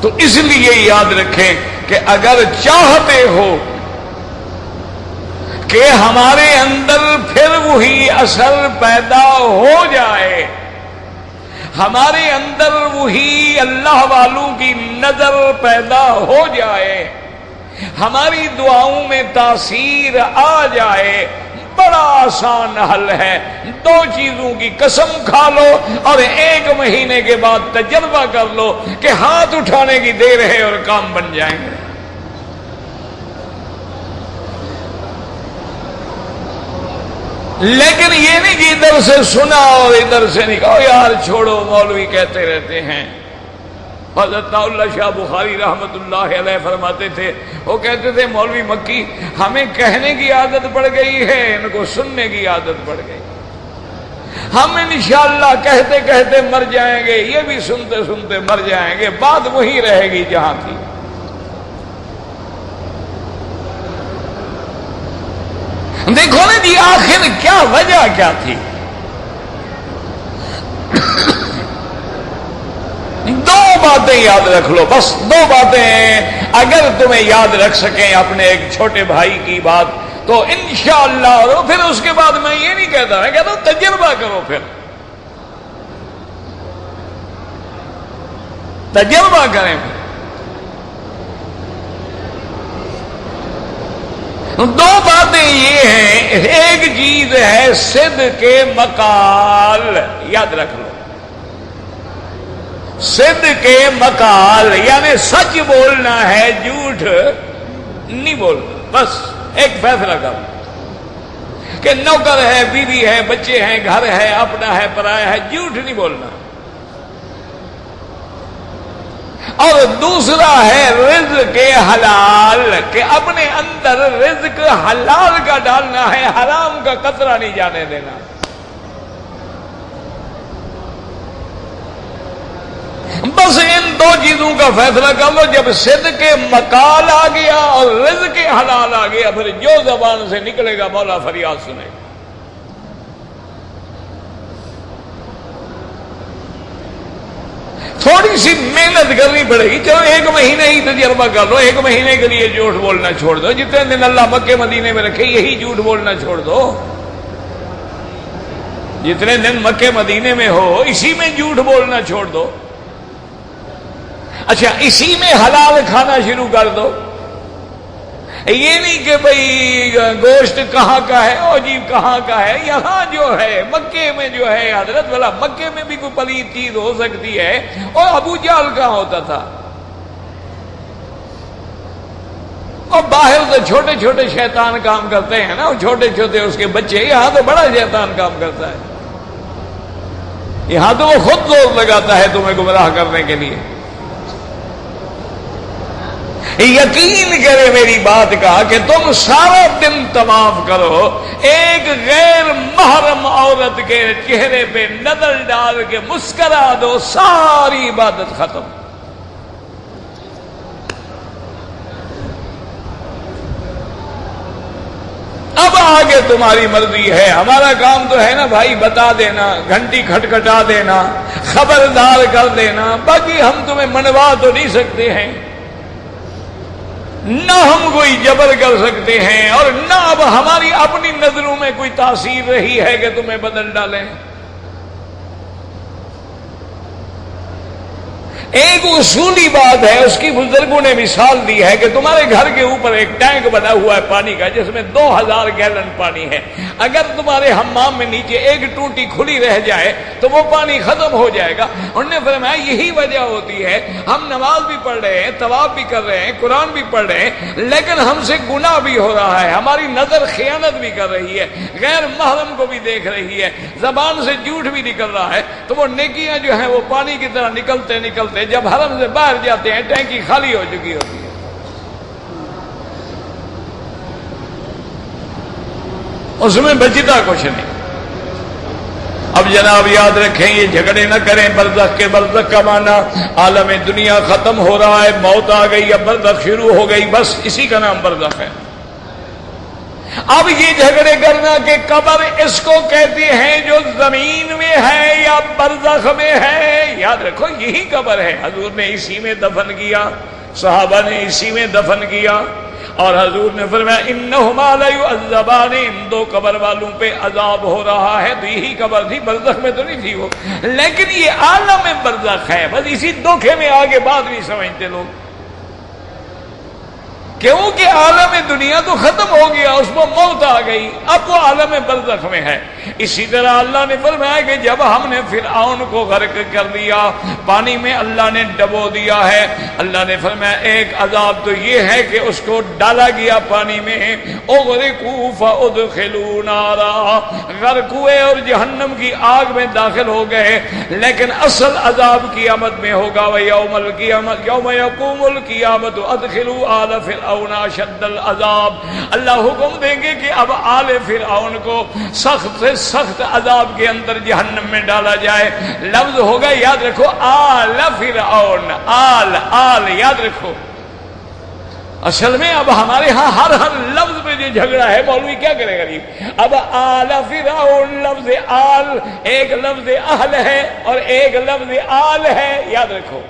تو اس لیے یاد رکھیں کہ اگر چاہتے ہو کہ ہمارے اندر پھر وہی اثر پیدا ہو جائے، ہمارے اندر وہی اللہ والوں کی نظر پیدا ہو جائے، ہماری دعاؤں میں تاثیر آ جائے، بڑا آسان حل ہے۔ دو چیزوں کی قسم کھا لو اور 1 مہینے کے بعد تجربہ کر لو کہ ہاتھ اٹھانے کی دیر ہے اور کام بن جائیں گے۔ لیکن یہ نہیں کہ ادھر سے سنا اور ادھر سے نہیں کہا یار چھوڑو، مولوی کہتے رہتے ہیں۔ حضرت اللہ شاہ بخاری رحمت اللہ علیہ فرماتے تھے، وہ کہتے تھے مولوی مکی ہمیں کہنے کی عادت پڑ گئی ہے، ان کو سننے کی عادت پڑ گئی، ہم انشاءاللہ کہتے کہتے مر جائیں گے، یہ بھی سنتے سنتے مر جائیں گے، بات وہی رہے گی جہاں تھی۔ دیکھو نا جی آخر کیا وجہ کیا تھی؟ 2 باتیں یاد رکھ لو، بس 2 باتیں اگر تمہیں یاد رکھ سکیں اپنے ایک چھوٹے بھائی کی بات تو انشاءاللہ۔ اور پھر اس کے بعد میں یہ نہیں کہتا، میں کہتا ہوں تجربہ کرو، پھر تجربہ کریں۔ 2 باتیں یہ ہیں، ایک چیز ہے صدق مقال، یاد رکھ لو، صدق مقال یعنی سچ بولنا ہے، جھوٹ نہیں بولنا۔ بس ایک فیصلہ کرو کہ نوکر ہے، بیوی ہے، بچے ہیں، گھر ہے، اپنا ہے، پرایا ہے، جھوٹ نہیں بولنا۔ اور دوسرا ہے رزق حلال، کہ اپنے اندر رزق حلال کا ڈالنا ہے، حرام کا قطرہ نہیں جانے دینا۔ بس ان 2 چیزوں کا فیصلہ کر لو، جب صدق مقال آ گیا اور رزق حلال آ گیا، پھر جو زبان سے نکلے گا مولا فریاد سنے گا۔ تھوڑی سی محنت کرنی پڑے گی، چلو 1 مہینے ہی تجربہ کر لو، 1 مہینے کے لیے جھوٹ بولنا چھوڑ دو، جتنے دن اللہ مکے مدینے میں رکھے یہی جھوٹ بولنا چھوڑ دو، جتنے دن مکے مدینے میں ہو اسی میں جھوٹ بولنا چھوڑ دو۔ اچھا اسی میں حلال کھانا شروع کر دو، یہ نہیں کہ بھئی گوشت کہاں کا ہے، او جی کہاں کا ہے، یہاں جو ہے مکے میں جو ہے حضرت والا، مکے میں بھی کوئی پلیت چیز ہو سکتی ہے، اور ابو جہل کہاں ہوتا تھا، اور باہر تو چھوٹے چھوٹے شیطان کام کرتے ہیں نا، چھوٹے چھوٹے اس کے بچے، یہاں تو بڑا شیطان کام کرتا ہے، یہاں تو وہ خود زور لگاتا ہے تمہیں گمراہ کرنے کے لیے۔ یقین کرے میری بات کا کہ تم سارا دن طواف کرو، ایک غیر محرم عورت کے چہرے پہ نظر ڈال کے مسکرا دو، ساری عبادت ختم۔ اب آگے تمہاری مرضی ہے، ہمارا کام تو ہے نا بھائی بتا دینا، گھنٹی کھٹکھٹا دینا، خبردار کر دینا، باقی ہم تمہیں منوا تو نہیں سکتے ہیں، نہ ہم کوئی جبر کر سکتے ہیں، اور نہ اب ہماری اپنی نظروں میں کوئی تاثیر رہی ہے کہ تمہیں بدل ڈالیں۔ ایک اصولی بات ہے، اس کی بزرگوں نے مثال دی ہے کہ تمہارے گھر کے اوپر ایک ٹینک بنا ہوا ہے پانی کا، جس میں 2000 گیلن پانی ہے، اگر تمہارے حمام میں نیچے ایک ٹوٹی کھلی رہ جائے تو وہ پانی ختم ہو جائے گا۔ انہوں نے فرمایا یہی وجہ ہوتی ہے، ہم نماز بھی پڑھ رہے ہیں، طواف بھی کر رہے ہیں، قرآن بھی پڑھ رہے ہیں، لیکن ہم سے گناہ بھی ہو رہا ہے، ہماری نظر خیانت بھی کر رہی ہے، غیر محرم کو بھی دیکھ رہی ہے، زبان سے جھوٹ بھی نکل رہا ہے، تو وہ نیکیاں جو ہیں وہ پانی کی طرح نکلتے نکلتے ہوتے، جب حرم سے باہر جاتے ہیں ٹینکی خالی ہو چکی ہوتی ہے۔ اس میں بچتا کچھ نہیں۔ اب جناب یاد رکھیں، یہ جھگڑے نہ کریں برزخ کے۔ برزخ کا معنی عالم دنیا ختم ہو رہا ہے، موت آ گئی، اب برزخ شروع ہو گئی، بس اسی کا نام برزخ ہے۔ اب یہ جھگڑے کرنا کہ قبر اس کو کہتے ہیں جو زمین میں ہے یا برزخ میں ہے، یاد رکھو یہی قبر ہے۔ حضور نے اسی میں دفن کیا، صحابہ نے اسی میں دفن کیا، اور حضور نے فرمایا انہما لیعذبان، ان دو قبر والوں پہ عذاب ہو رہا ہے۔ تو یہی قبر تھی، برزخ میں تو نہیں تھی وہ، لیکن یہ عالم برزخ ہے۔ بس اسی دھوکے میں آگے بات نہیں سمجھتے لوگ، کیونکہ عالم دنیا تو ختم ہو گیا، اس میں موت آ گئی، اب وہ عالم برزخ میں ہے۔ اسی طرح اللہ نے فرمایا کہ جب ہم نے فرعون کو غرق کر دیا، پانی میں اللہ نے ڈبو دیا ہے، اللہ نے فرمایا ایک عذاب تو یہ ہے کہ اس کو ڈالا گیا پانی میں، اغرقوا فادخلوا نارا، غرق ہوئے اور جہنم کی آگ میں داخل ہو گئے۔ لیکن اصل عذاب قیامت میں ہوگا، ویوم القیامت یوم یقوم القیامت ادخلوا آل فرعون اشد العذاب، اللہ حکم دیں گے کہ اب آل فرعون کو سخت سے سخت عذاب کے اندر جہنم میں ڈالا جائے۔ لفظ ہوگا، یاد رکھو، آل فرعون، آل یاد رکھو۔ اصل میں اب ہمارے ہاں ہر لفظ پہ جو جھگڑا ہے، مولوی کیا کرے غریب؟ اب آل فرعون، لفظ آل ایک لفظ اہل ہے اور ایک لفظ آل ہے، یاد رکھو۔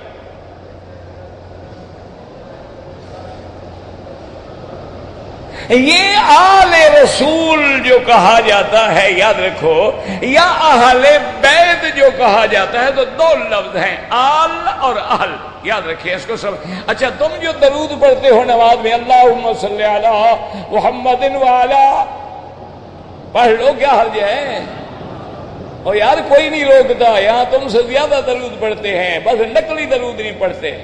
یہ آل رسول جو کہا جاتا ہے، یاد رکھو، یا اہل بیت جو کہا جاتا ہے، تو دو لفظ ہیں، آل اور اہل، یاد رکھیں اس کو سب۔ اچھا، تم جو درود پڑھتے ہو نماز میں، اللہم صلی علی محمد وعلی، پڑھ لو، کیا حرج ہے؟ اور یار کوئی نہیں روکتا، یہاں تم سے زیادہ درود پڑھتے ہیں، بس نقلی درود نہیں پڑھتے۔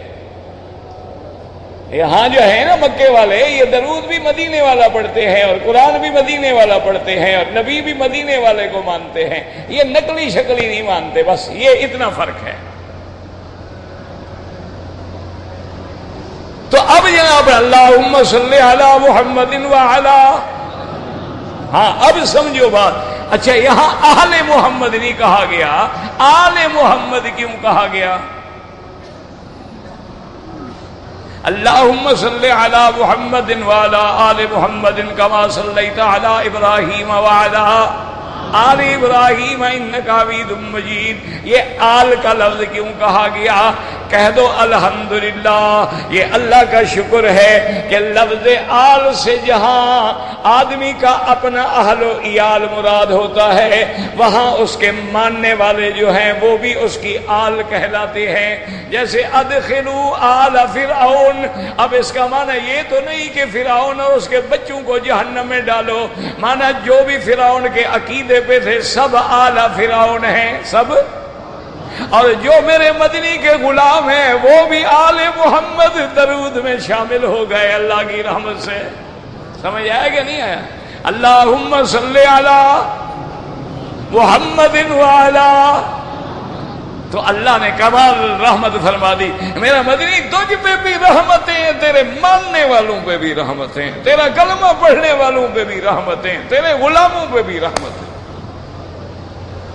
یہاں جو ہے نا مکے والے، یہ درود بھی مدینے والا پڑھتے ہیں اور قرآن بھی مدینے والا پڑھتے ہیں اور نبی بھی مدینے والے کو مانتے ہیں، یہ نقلی شکلی نہیں مانتے، بس یہ اتنا فرق ہے۔ تو اب جناب اللہم صلی علی محمد وعلی، ہاں اب سمجھو بات۔ اچھا، یہاں اہل محمد نہیں کہا گیا، آل محمد کیوں کہا گیا؟ اللہم صلی علی محمد وعلی آل محمد کما صلیت علی ابراہیم وعلی آل ابراہیم انک حمید مجید۔ یہ آل کا لفظ کیوں کہا گیا؟ کہہ دو الحمدللہ، یہ اللہ کا شکر ہے کہ لفظ آل سے جہاں آدمی کا اپنا اہل و عیال مراد ہوتا ہے، وہاں اس کے ماننے والے جو ہیں وہ بھی اس کی آل کہلاتے ہیں۔ جیسے ادخلوا آل فرعون، اب اس کا معنی یہ تو نہیں کہ فرعون اور اس کے بچوں کو جہنم میں ڈالو، معنی جو بھی فرعون کے عقیدے پہ تھے سب آل فرعون ہیں، سب، اور جو میرے مدنی کے غلام ہیں وہ بھی آل محمد درود میں شامل ہو گئے اللہ کی رحمت سے۔ سمجھ آیا کہ نہیں آیا؟ اللہم صلی علی محمد وعلی، تو اللہ نے کمال رحمت فرما دی، میرا مدنی تجھ پہ بھی رحمتیں، تیرے ماننے والوں پہ بھی رحمتیں، تیرا کلمہ پڑھنے والوں پہ بھی رحمتیں، تیرے غلاموں پہ بھی رحمتیں،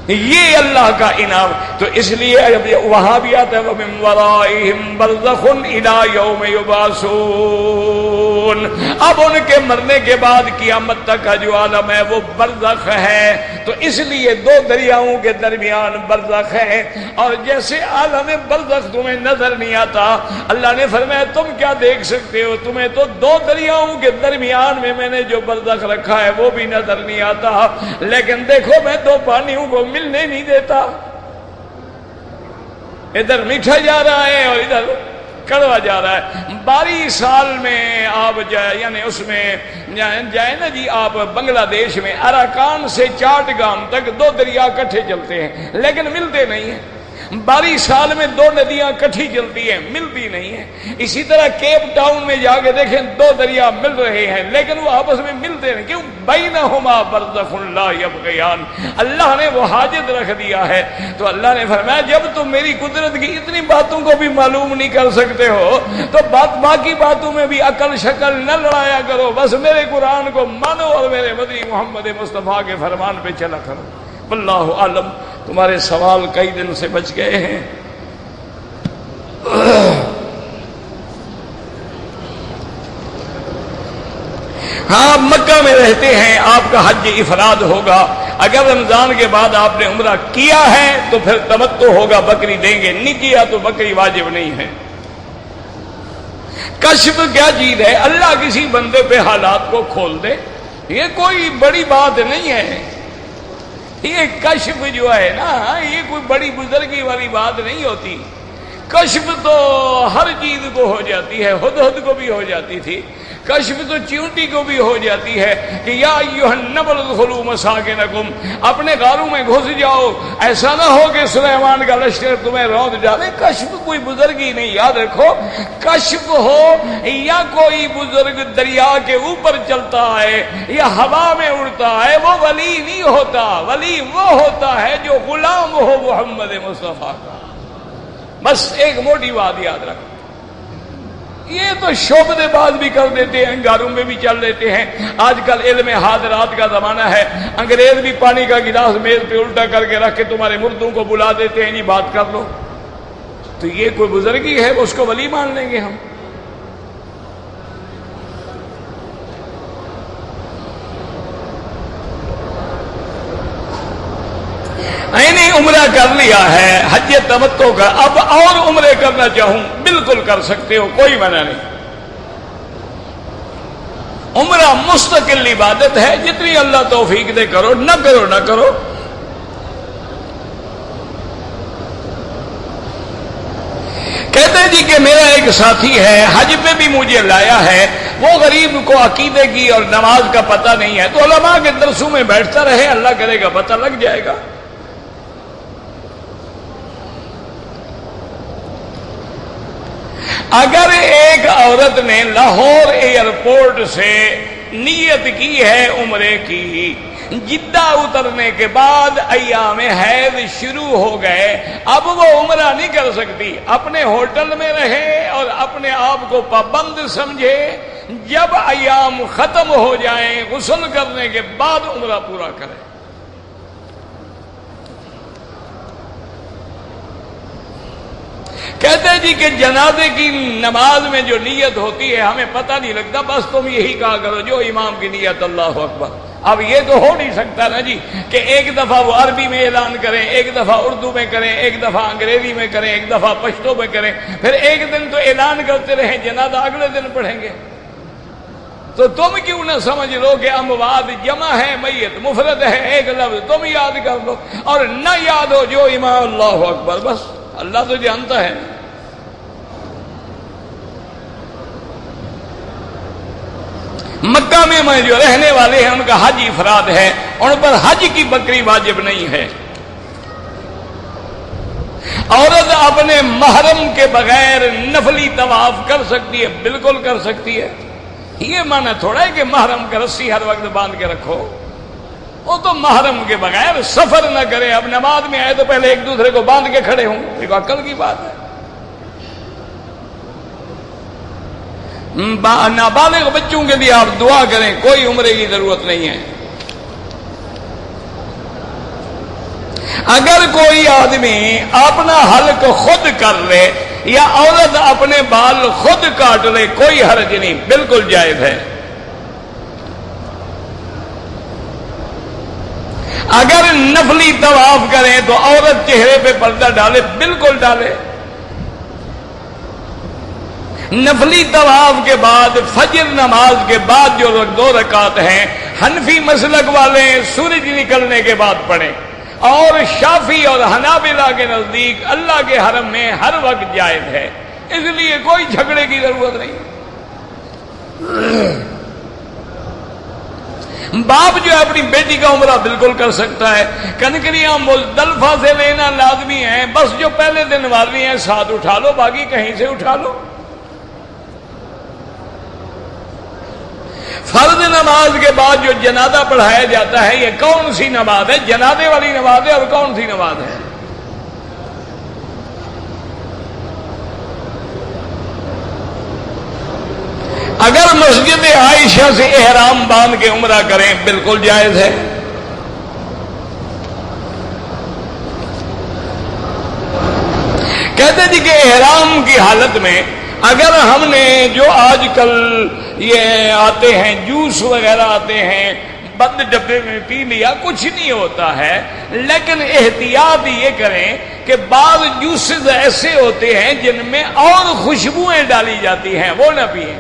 یہ اللہ کا انعام۔ تو اس لیے وہاں بھی آتا ہے وَمِن وَرَائِهِمْ بَرْزَخٌ إِلَىٰ يَوْمِ يُبْعَثُونَ، اب ان کے مرنے کے بعد قیامت تک کا جو عالم ہے وہ برزخ ہے، تو اس لیے دو دریاؤں کے درمیان برزخ ہے۔ اور جیسے عالم برزخ تمہیں نظر نہیں آتا، اللہ نے فرمایا تم کیا دیکھ سکتے ہو، تمہیں تو دو دریاؤں کے درمیان میں نے جو برزخ رکھا ہے وہ بھی نظر نہیں آتا، لیکن دیکھو میں دو پانیوں کو ملنے نہیں دیتا، ادھر میٹھا جا رہا ہے اور ادھر کڑوا جا رہا ہے۔ 12 سال میں آپ جائے، یعنی اس میں جائے نا جی، آپ بنگلہ دیش میں اراکان سے چاٹ گام تک دو دریا کٹھے چلتے ہیں لیکن ملتے نہیں ہیں۔ 12 سال میں 2 ندیاں کٹھی چلتی ہیں، ملتی نہیں ہیں۔ اسی طرح کیپ ٹاؤن میں جا کے دیکھیں 2 دریا مل رہے ہیں لیکن وہ آپس میں ملتے نہیں، کیوں؟ بینہما برزخ لا یبغیان، اللہ نے وہ حاجت رکھ دیا ہے۔ تو اللہ نے فرمایا جب تم میری قدرت کی اتنی باتوں کو بھی معلوم نہیں کر سکتے ہو تو باقی باتوں میں بھی عقل شکل نہ لڑایا کرو، بس میرے قرآن کو مانو اور میرے مدنی محمد مصطفیٰ کے فرمان پہ چلا کرو۔ واللہ عالم۔ تمہارے سوال کئی دن سے بچ گئے ہیں۔ ہاں مکہ میں رہتے ہیں، آپ کا حج افراد ہوگا۔ اگر رمضان کے بعد آپ نے عمرہ کیا ہے تو پھر تمتع ہوگا، بکری دیں گے، نہیں کیا تو بکری واجب نہیں ہے۔ کشف کیا چیز ہے؟ اللہ کسی بندے پہ حالات کو کھول دے، یہ کوئی بڑی بات نہیں ہے۔ یہ کشف جو ہے نا، یہ کوئی بڑی بزرگی والی بات نہیں ہوتی۔ کشف تو ہر چیز کو ہو جاتی ہے، ہدہد کو بھی ہو جاتی تھی، کشف تو چیونٹی کو بھی ہو جاتی ہے کہ یا ایھا النمل ادخلوا مساکنکم، اپنے غاروں میں گھس جاؤ، ایسا نہ ہو کہ سلیمان کا لشکر تمہیں روند ڈالے۔ کشف کوئی بزرگی نہیں، یاد رکھو، کشف ہو یا کوئی بزرگ دریا کے اوپر چلتا ہے یا ہوا میں اڑتا ہے، وہ ولی نہیں ہوتا۔ ولی وہ ہوتا ہے جو غلام ہو محمد مصطفیٰ کا۔ بس ایک موٹی بات یاد رکھو، یہ تو شعبدے باز بھی کر دیتے ہیں، انگاروں میں بھی چل لیتے ہیں۔ آج کل علم حاضرات کا زمانہ ہے، انگریز بھی پانی کا گلاس میز پہ الٹا کر کے رکھ کے تمہارے مردوں کو بلا دیتے ہیں، جی بات کر لو۔ تو یہ کوئی بزرگی ہے اس کو ولی مان لیں گے ہم؟ میں نے عمرہ کر لیا ہے، حج تمتع کا، اب اور عمرے کرنا چاہوں بالکل کر سکتے ہو، کوئی منع نہیں۔ عمرہ مستقل عبادت ہے، جتنی اللہ توفیق دے کرو، نہ کرو نہ کرو۔ کہتے ہیں جی کہ میرا ایک ساتھی ہے، حج پہ بھی مجھے لایا ہے، وہ غریب کو عقیدے کی اور نماز کا پتہ نہیں ہے، تو علماء کے درسوں میں بیٹھتا رہے، اللہ کرے گا پتہ لگ جائے گا۔ اگر ایک عورت نے لاہور ایئرپورٹ سے نیت کی ہے عمرے کی، جدہ اترنے کے بعد ایام حیض شروع ہو گئے، اب وہ عمرہ نہیں کر سکتی، اپنے ہوٹل میں رہے اور اپنے آپ کو پابند سمجھے، جب ایام ختم ہو جائیں غسل کرنے کے بعد عمرہ پورا کرے۔ کہتے ہیں جی کہ جنازے کی نماز میں جو نیت ہوتی ہے ہمیں پتہ نہیں لگتا، بس تم یہی کہا کرو جو امام کی نیت اللہ اکبر۔ اب یہ تو ہو نہیں سکتا نا جی کہ ایک دفعہ وہ عربی میں اعلان کریں، ایک دفعہ اردو میں کریں، ایک دفعہ انگریزی میں کریں، ایک دفعہ پشتو میں کریں، پھر ایک دن تو اعلان کرتے رہیں جنازہ اگلے دن پڑھیں گے۔ تو تم کیوں نہ سمجھ لو کہ اموات جمع ہے، میت مفرد ہے، ایک لفظ تم یاد کر لو، اور نہ یاد ہو جو امام اللہ اکبر، بس اللہ تو جانتا ہے۔ مکہ میں جو رہنے والے ہیں ان کا حج افراد ہے، ان پر حج کی بکری واجب نہیں ہے۔ عورت اپنے محرم کے بغیر نفلی طواف کر سکتی ہے، بالکل کر سکتی ہے۔ یہ معنی تھوڑا ہے کہ محرم کا رسی ہر وقت باندھ کے رکھو، وہ تو محرم کے بغیر سفر نہ کرے۔ اب نماز میں آئے تو پہلے ایک دوسرے کو باندھ کے کھڑے ہوں، ایک عقل کی بات ہے۔ نابالغ بچوں کے لیے آپ دعا کریں، کوئی عمرے کی ضرورت نہیں ہے۔ اگر کوئی آدمی اپنا حلق خود کر لے یا عورت اپنے بال خود کاٹ لے، کوئی حرج نہیں، بالکل جائز ہے۔ اگر نفلی طواف کریں تو عورت چہرے پہ پردہ ڈالے، بالکل ڈالے۔ نفلی طواف کے بعد فجر نماز کے بعد جو 2 رکعت ہیں، حنفی مسلک والے سورج نکلنے کے بعد پڑھیں، اور شافی اور حنابلہ کے نزدیک اللہ کے حرم میں ہر وقت جائز ہے، اس لیے کوئی جھگڑے کی ضرورت نہیں۔ باپ جو ہے اپنی بیٹی کا عمرہ بالکل کر سکتا ہے. کنکریاں مزدلفہ سے لینا لازمی ہے، بس جو پہلے دن والی ہیں ساتھ اٹھا لو، باقی کہیں سے اٹھا لو. فرض نماز کے بعد جو جنازہ پڑھایا جاتا ہے یہ کون سی نماز ہے؟ جنازے والی نماز ہے. اور کون سی نماز ہے؟ اگر مسجد عائشہ سے احرام باندھ کے عمرہ کریں بالکل جائز ہے. کہتے جی کہ احرام کی حالت میں اگر ہم نے جو آج کل یہ آتے ہیں جوس وغیرہ آتے ہیں بند ڈبے میں پی لیا، کچھ نہیں ہوتا ہے، لیکن احتیاط یہ کریں کہ بعض جوسز ایسے ہوتے ہیں جن میں اور خوشبوئیں ڈالی جاتی ہیں، وہ نہ پئیں.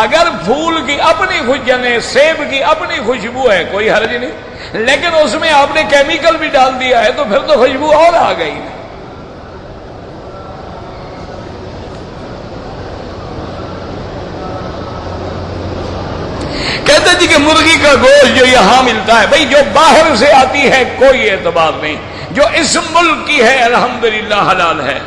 اگر پھول کی اپنی خوشبو، سیب کی اپنی خوشبو ہے کوئی حرج نہیں، لیکن اس میں آپ نے کیمیکل بھی ڈال دیا ہے تو پھر تو خوشبو اور آ گئی. کہتے جی کہ مرغی کا گوشت جو یہاں ملتا ہے، بھئی جو باہر سے آتی ہے کوئی اعتبار نہیں، جو اس ملک کی ہے الحمدللہ حلال ہے.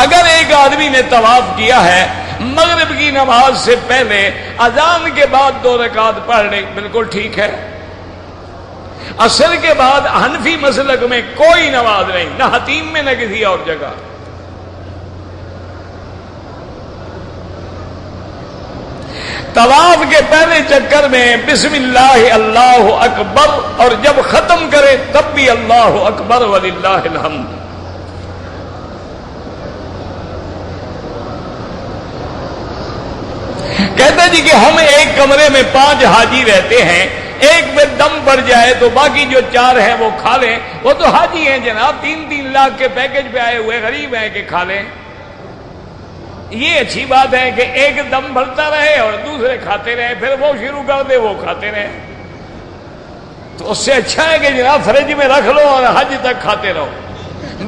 اگر ایک آدمی نے طواف کیا ہے مغرب کی نماز سے پہلے اذان کے بعد 2 رکعت پڑھ لے بالکل ٹھیک ہے. عصر کے بعد حنفی مسلک میں کوئی نماز نہیں، نہ حتیم میں نہ کسی اور جگہ. طواف کے پہلے چکر میں بسم اللہ اللہ اکبر، اور جب ختم کرے تب بھی اللہ اکبر وللہ الحمد. کہتے جی کہ ہم ایک کمرے میں 5 حاجی رہتے ہیں، ایک میں دم پڑ جائے تو باقی جو 4 ہیں وہ کھا لیں. وہ تو حاجی ہیں جناب، 3-3 لاکھ کے پیکج پہ آئے ہوئے غریب ہیں کہ کھا لیں. یہ اچھی بات ہے کہ ایک دم بھرتا رہے اور دوسرے کھاتے رہے، پھر وہ شروع کر دے وہ کھاتے رہے. تو اس سے اچھا ہے کہ جناب فریج میں رکھ لو اور حج تک کھاتے رہو.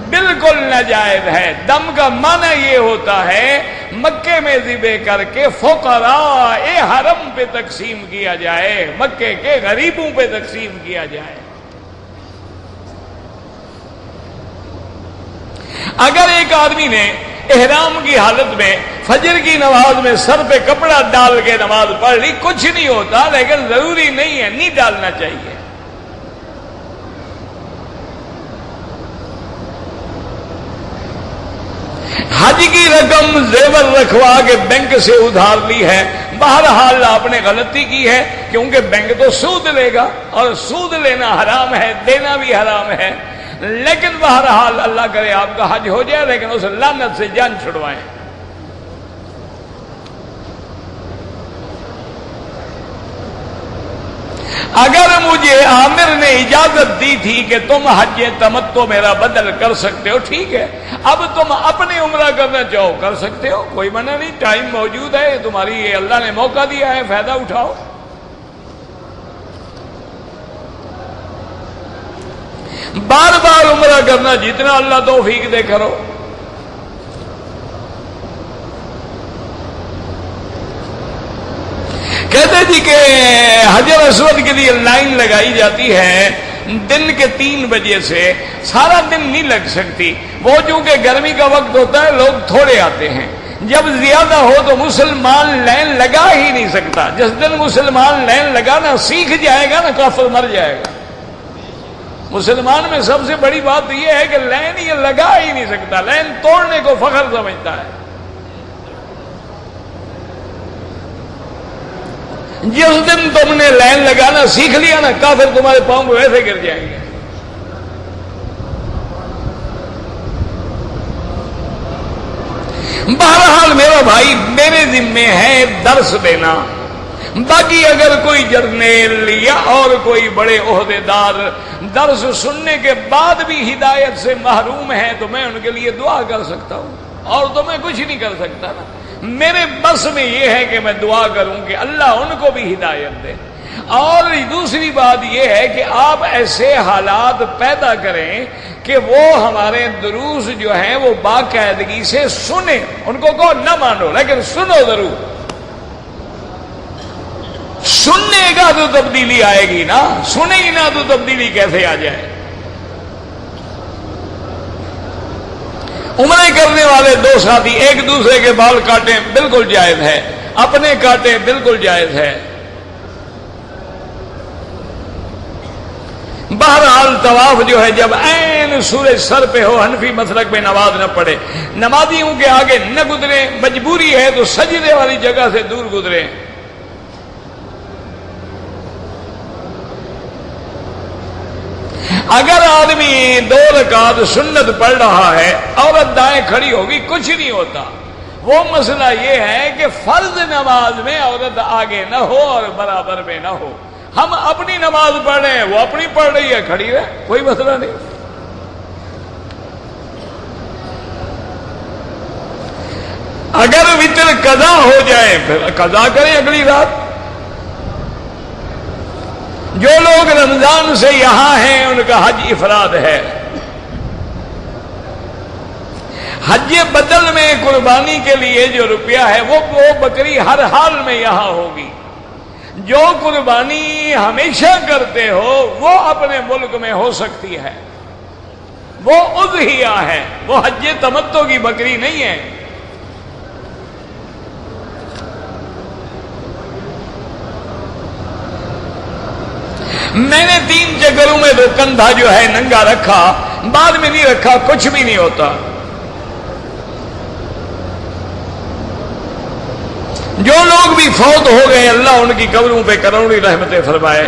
بالکل ناجائز ہے. دم کا معنی یہ ہوتا ہے مکے میں ذبح کر کے فقراء حرم پہ تقسیم کیا جائے، مکے کے غریبوں پہ تقسیم کیا جائے. اگر ایک آدمی نے احرام کی حالت میں فجر کی نماز میں سر پہ کپڑا ڈال کے نماز پڑھ لی، کچھ نہیں ہوتا، لیکن ضروری نہیں ہے، نہیں ڈالنا چاہیے. حج کی رقم زیور رکھوا کے بینک سے ادھار لی ہے، بہرحال آپ نے غلطی کی ہے، کیونکہ بینک تو سود لے گا اور سود لینا حرام ہے، دینا بھی حرام ہے. لیکن بہرحال اللہ کرے آپ کا حج ہو جائے، لیکن اس لعنت سے جان چھڑوائیں. اگر مجھے عامر نے اجازت دی تھی کہ تم حج تمتع میرا بدل کر سکتے ہو، ٹھیک ہے، اب تم اپنے عمرہ کرنا چاہو کر سکتے ہو، کوئی منع نہیں، ٹائم موجود ہے، تمہاری یہ اللہ نے موقع دیا ہے، فائدہ اٹھاؤ. بار بار عمرہ کرنا جتنا اللہ توفیق دے کرو. کہتے جی کہ حجر اسود کے لیے لائن لگائی جاتی ہے دن کے 3 بجے سے، سارا دن نہیں لگ سکتی. وہ چونکہ گرمی کا وقت ہوتا ہے لوگ تھوڑے آتے ہیں، جب زیادہ ہو تو مسلمان لائن لگا ہی نہیں سکتا. جس دن مسلمان لائن لگانا سیکھ جائے گا نا، کافر مر جائے گا. مسلمان میں سب سے بڑی بات یہ ہے کہ لائن یہ لگا ہی نہیں سکتا، لائن توڑنے کو فخر سمجھتا ہے. جس دن تم نے لائن لگانا سیکھ لیا نا، کافر تمہارے پاؤں میں ویسے گر جائیں گے. بہرحال میرا بھائی میرے ذمے ہے درس دینا، باقی اگر کوئی جرنیل یا اور کوئی بڑے عہدے دار درس سننے کے بعد بھی ہدایت سے محروم ہے تو میں ان کے لیے دعا کر سکتا ہوں، اور تو میں کچھ نہیں کر سکتا نا. میرے بس میں یہ ہے کہ میں دعا کروں کہ اللہ ان کو بھی ہدایت دے. اور دوسری بات یہ ہے کہ آپ ایسے حالات پیدا کریں کہ وہ ہمارے دروس جو ہیں وہ باقاعدگی سے سنیں. ان کو نہ مانو لیکن سنو ضرور. سننے گا تو تبدیلی آئے گی نا، سنے ہی نہ تو تبدیلی کیسے آ جائے؟ عمرے کرنے والے دو ساتھی ایک دوسرے کے بال کاٹیں بالکل جائز ہے، اپنے کاٹیں بالکل جائز ہے۔ بہرحال طواف جو ہے جب عین سورج سر پہ ہو، حنفی مسلک میں نماز نہ پڑھے، نمازیوں کے آگے نہ گزرے، مجبوری ہے تو سجدے والی جگہ سے دور گزرے۔ اگر آدمی 2 رکعت سنت پڑھ رہا ہے، عورت دائیں کھڑی ہوگی، کچھ نہیں ہوتا۔ وہ مسئلہ یہ ہے کہ فرض نماز میں عورت آگے نہ ہو اور برابر میں نہ ہو۔ ہم اپنی نماز پڑھ رہے ہیں، وہ اپنی پڑھ رہی ہے، کھڑی رہے، کوئی مسئلہ نہیں۔ اگر وتر قضا ہو جائے پھر قضا کریں اگلی رات۔ جو لوگ رمضان سے یہاں ہیں ان کا حج افراد ہے، حج بدل میں قربانی کے لیے جو روپیہ ہے وہ بکری ہر حال میں یہاں ہوگی۔ جو قربانی ہمیشہ کرتے ہو وہ اپنے ملک میں ہو سکتی ہے، وہ اضحیہ ہے، وہ حج تمتع کی بکری نہیں ہے۔ میں نے 3 چکروں میں تو کندھا جو ہے ننگا رکھا، بعد میں نہیں رکھا، کچھ بھی نہیں ہوتا۔ جو لوگ بھی فوت ہو گئے اللہ ان کی قبروں پہ کروڑی رحمتیں فرمائے۔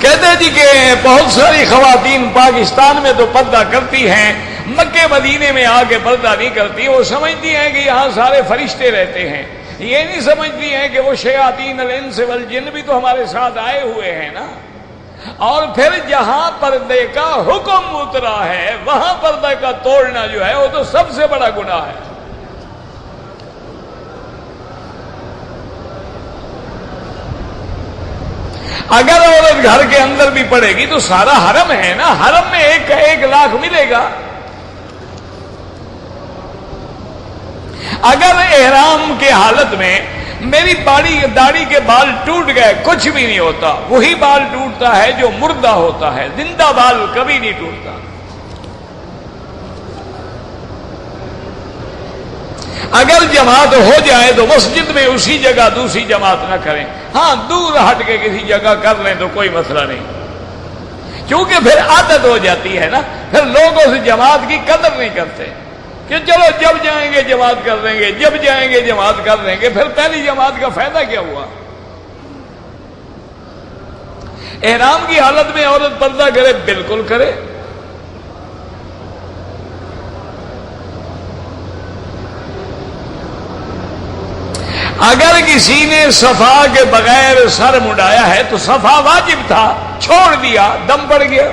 کہتے جی کہ بہت ساری خواتین پاکستان میں تو پردہ کرتی ہیں، مکے مدینے میں آ کے پردہ نہیں کرتی۔ وہ سمجھتی ہیں کہ یہاں سارے فرشتے رہتے ہیں، یہ نہیں سمجھتی ہیں کہ وہ شیاطین الانس والجن بھی تو ہمارے ساتھ آئے ہوئے ہیں نا۔ اور پھر جہاں پردے کا حکم اترا ہے وہاں پردے کا توڑنا جو ہے وہ تو سب سے بڑا گناہ ہے۔ اگر عورت گھر کے اندر بھی پڑے گی تو سارا حرم ہے نا، حرم میں 1 لاکھ ملے گا۔ اگر احرام کے حالت میں میری داڑھی کے بال ٹوٹ گئے، کچھ بھی نہیں ہوتا، وہی بال ٹوٹتا ہے جو مردہ ہوتا ہے، زندہ بال کبھی نہیں ٹوٹتا۔ اگر جماعت ہو جائے تو مسجد میں اسی جگہ دوسری جماعت نہ کریں، ہاں دور ہٹ کے کسی جگہ کر لیں تو کوئی مسئلہ نہیں، کیونکہ پھر عادت ہو جاتی ہے نا، پھر لوگ اس جماعت کی قدر نہیں کرتے کہ چلو جب جائیں گے جماعت کر لیں گے، جب جائیں گے جماعت کر لیں گے، پھر پہلی جماعت کا فائدہ کیا ہوا؟ احرام کی حالت میں عورت پردہ کرے بالکل کرے۔ اگر کسی نے صفا کے بغیر سر مڈایا ہے تو صفا واجب تھا، چھوڑ دیا، دم پڑ گیا۔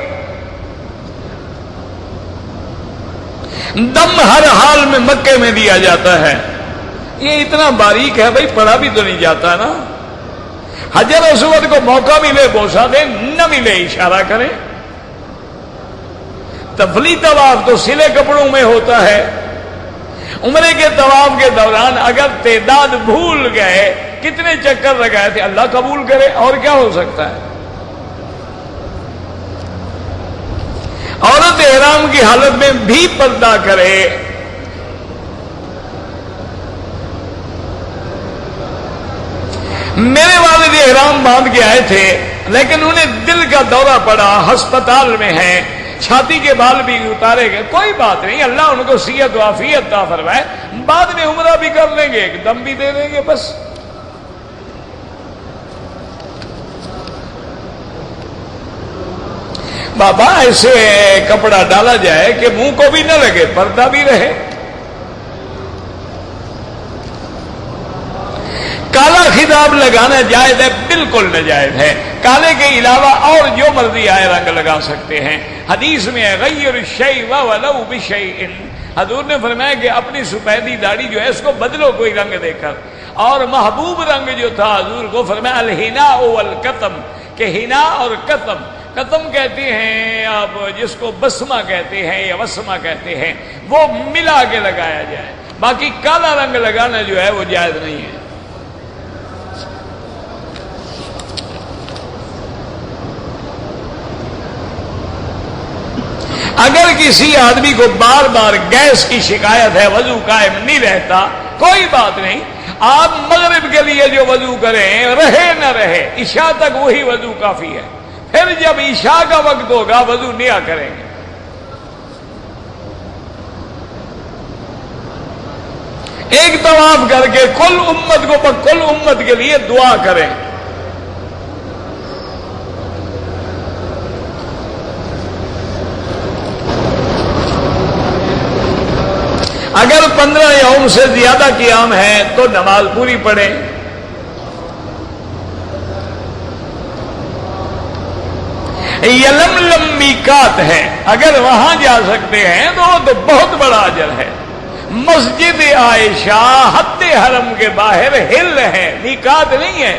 دم ہر حال میں مکے میں دیا جاتا ہے، یہ اتنا باریک ہے بھائی، پڑھا بھی تو نہیں جاتا نا۔ حجر اسود کو موقع ملے بوسہ دیں، نہ ملے اشارہ کریں۔ تفلی طواف تو سلے کپڑوں میں ہوتا ہے۔ عمرے کے طواف کے دوران اگر تعداد بھول گئے کتنے چکر لگائے تھے، اللہ قبول کرے، اور کیا ہو سکتا ہے۔ عورت احرام کی حالت میں بھی پردہ کرے۔ میرے والد احرام باندھ کے آئے تھے لیکن انہیں دل کا دورہ پڑا، ہسپتال میں ہیں، چھاتی کے بال بھی اتارے گئے، کوئی بات نہیں، اللہ ان کو صحت و عافیت عطا فرمائے، بعد میں عمرہ بھی کر لیں گے، ایک دم بھی دے دیں گے بس۔ بابا ایسے کپڑا ڈالا جائے کہ منہ کو بھی نہ لگے، پردہ بھی رہے۔ کالا خطاب لگانا جائز ہے؟ بالکل ناجائز ہے۔ کالے کے علاوہ اور جو مرضی آئے رنگ لگا سکتے ہیں۔ حدیث میں ہے غیر الشیء ولو بشیء، حضور نے فرمایا کہ اپنی سفیدی داڑھی جو ہے اس کو بدلو کوئی رنگ دے کر۔ اور محبوب رنگ جو تھا حضور کو فرمایا الحناء والکتم، کہ حنا اور کتم، کتم کہتے ہیں آپ جس کو بسمہ کہتے ہیں یا وسمہ کہتے ہیں، وہ ملا کے لگایا جائے، باقی کالا رنگ لگانا جو ہے وہ جائز نہیں ہے۔ اگر کسی آدمی کو بار بار گیس کی شکایت ہے، وضو قائم نہیں رہتا، کوئی بات نہیں، آپ مغرب کے لیے جو وضو کریں رہے نہ رہے، عشاء تک وہی وضو کافی ہے، پھر جب عشاء کا وقت ہوگا وضو نیا کریں گے۔ ایک طواف کر کے کل امت کے لیے دعا کریں۔ اگر 15 یوم سے زیادہ قیام ہے تو نماز پوری پڑھیں۔ یلملم میقات ہے، اگر وہاں جا سکتے ہیں تو بہت بڑا اجر ہے۔ مسجد عائشہ حد حرم کے باہر ہل ہے، میقات نہیں ہے۔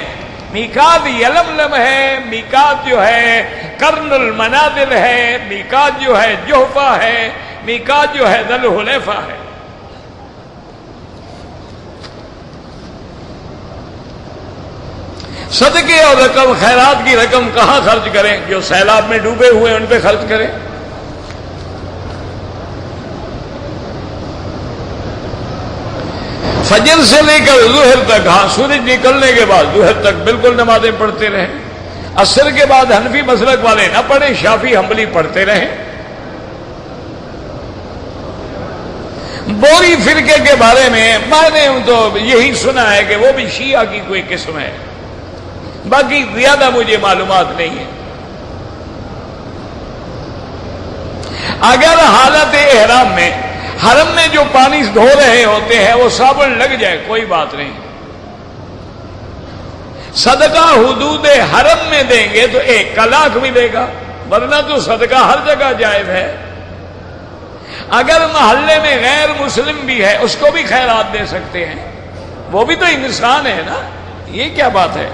میقات یلملم ہے، میقات جو ہے قرن المنازل ہے، میقات جو ہے جوفہ ہے، میقات جو ہے ذی الحلیفہ ہے۔ صدقے اور رقم خیرات کی رقم کہاں خرچ کریں؟ جو سیلاب میں ڈوبے ہوئے ان پہ خرچ کریں۔ فجر سے لے کر ظہر تک، ہاں سورج نکلنے کے بعد ظہر تک بالکل نمازیں پڑھتے رہیں۔ عصر کے بعد حنفی مسلک والے نہ پڑھیں، شافعی حنبلی پڑھتے رہیں۔ بوری فرقے کے بارے میں میں نے تو یہی سنا ہے کہ وہ بھی شیعہ کی کوئی قسم ہے، باقی زیادہ مجھے معلومات نہیں ہے۔ اگر حالت احرام میں حرم میں جو پانی دھو رہے ہوتے ہیں وہ صابن لگ جائے کوئی بات نہیں، صدقہ حدود حرم میں دیں گے تو 1 لاکھ ملے گا، ورنہ تو صدقہ ہر جگہ جائز ہے۔ اگر محلے میں غیر مسلم بھی ہے اس کو بھی خیرات دے سکتے ہیں، وہ بھی تو انسان ہے نا، یہ کیا بات ہے؟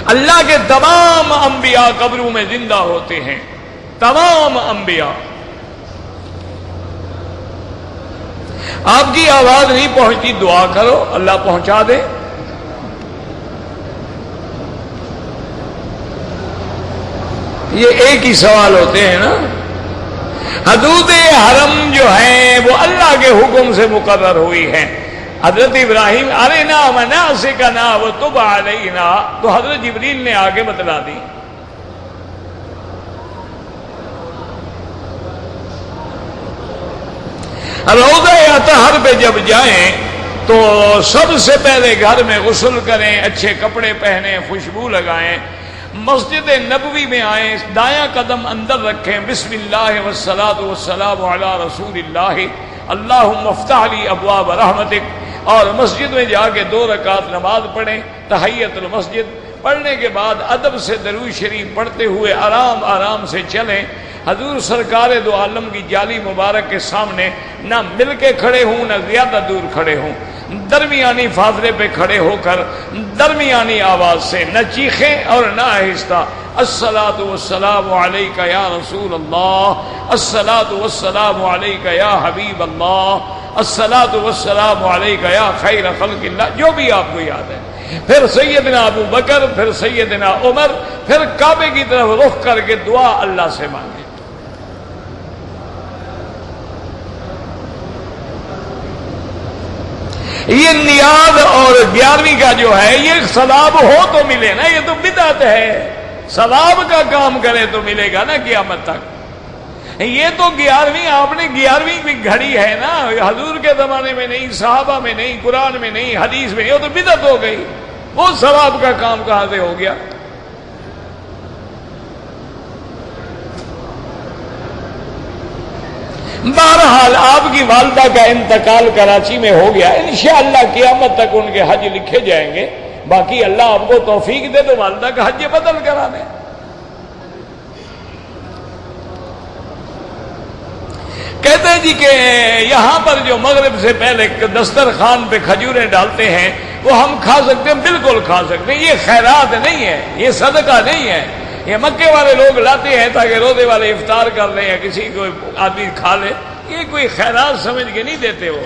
اللہ کے تمام انبیاء قبروں میں زندہ ہوتے ہیں، تمام انبیاء۔ آپ کی آواز نہیں پہنچتی، دعا کرو اللہ پہنچا دے۔ یہ ایک ہی سوال ہوتے ہیں نا۔ حدود حرم جو ہیں وہ اللہ کے حکم سے مقرر ہوئی ہیں۔ حضرت ابراہیم ارنا مناسکنا وتب علینا، تو حضرت جبریل نے آگے بتلا دی۔ روضہ اطہر پہ جب جائیں تو سب سے پہلے گھر میں غسل کریں، اچھے کپڑے پہنیں، خوشبو لگائیں، مسجد نبوی میں آئیں، دایاں قدم اندر رکھیں، بسم اللہ والصلاۃ والسلام علی رسول اللہ، اللہم افتح لی ابواب رحمتک، اور مسجد میں جا کے 2 رکعت نماز پڑھیں، تحیت المسجد پڑھنے کے بعد ادب سے درود شریف پڑھتے ہوئے آرام آرام سے چلیں۔ حضور سرکار دو عالم کی جالی مبارک کے سامنے نہ مل کے کھڑے ہوں نہ زیادہ دور کھڑے ہوں، درمیانی فاصلے پہ کھڑے ہو کر درمیانی آواز سے نہ چیخیں اور نہ آہستہ، الصلاۃ والسلام علیک یا رسول اللہ، الصلاۃ والسلام علیک یا حبیب اللہ، الصلاۃ والسلام علیک یا خیر خلق اللہ، جو بھی آپ کو یاد ہے۔ پھر سیدنا ابو بکر، پھر سیدنا عمر، پھر کعبے کی طرف رخ کر کے دعا اللہ سے مانگیں۔ یہ نیاز اور 11ویں کا جو ہے یہ ثواب ہو تو ملے نا، یہ تو بدعت ہے، ثواب کا کام کرے تو ملے گا نا قیامت تک۔ یہ تو 11ویں، آپ نے 11ویں بھی گھڑی ہے نا، حضور کے زمانے میں نہیں، صحابہ میں نہیں، قرآن میں نہیں، حدیث میں، یہ تو بدعت ہو گئی، وہ ثواب کا کام کہاں سے ہو گیا؟ بہرحال آپ کی والدہ کا انتقال کراچی میں ہو گیا، انشاءاللہ قیامت تک ان کے حج لکھے جائیں گے، باقی اللہ آپ کو توفیق دے تو والدہ کا حج بدل کرا دیں۔ کہتے ہیں جی کہ یہاں پر جو مغرب سے پہلے دسترخوان پہ کھجوریں ڈالتے ہیں وہ ہم کھا سکتے ہیں، بالکل کھا سکتے ہیں، یہ خیرات نہیں ہے، یہ صدقہ نہیں ہے، یہ مکے والے لوگ لاتے ہیں تاکہ روزے والے افطار کر لیں یا کسی کو آدمی کھا لے، یہ کوئی خیرات سمجھ کے نہیں دیتے وہ۔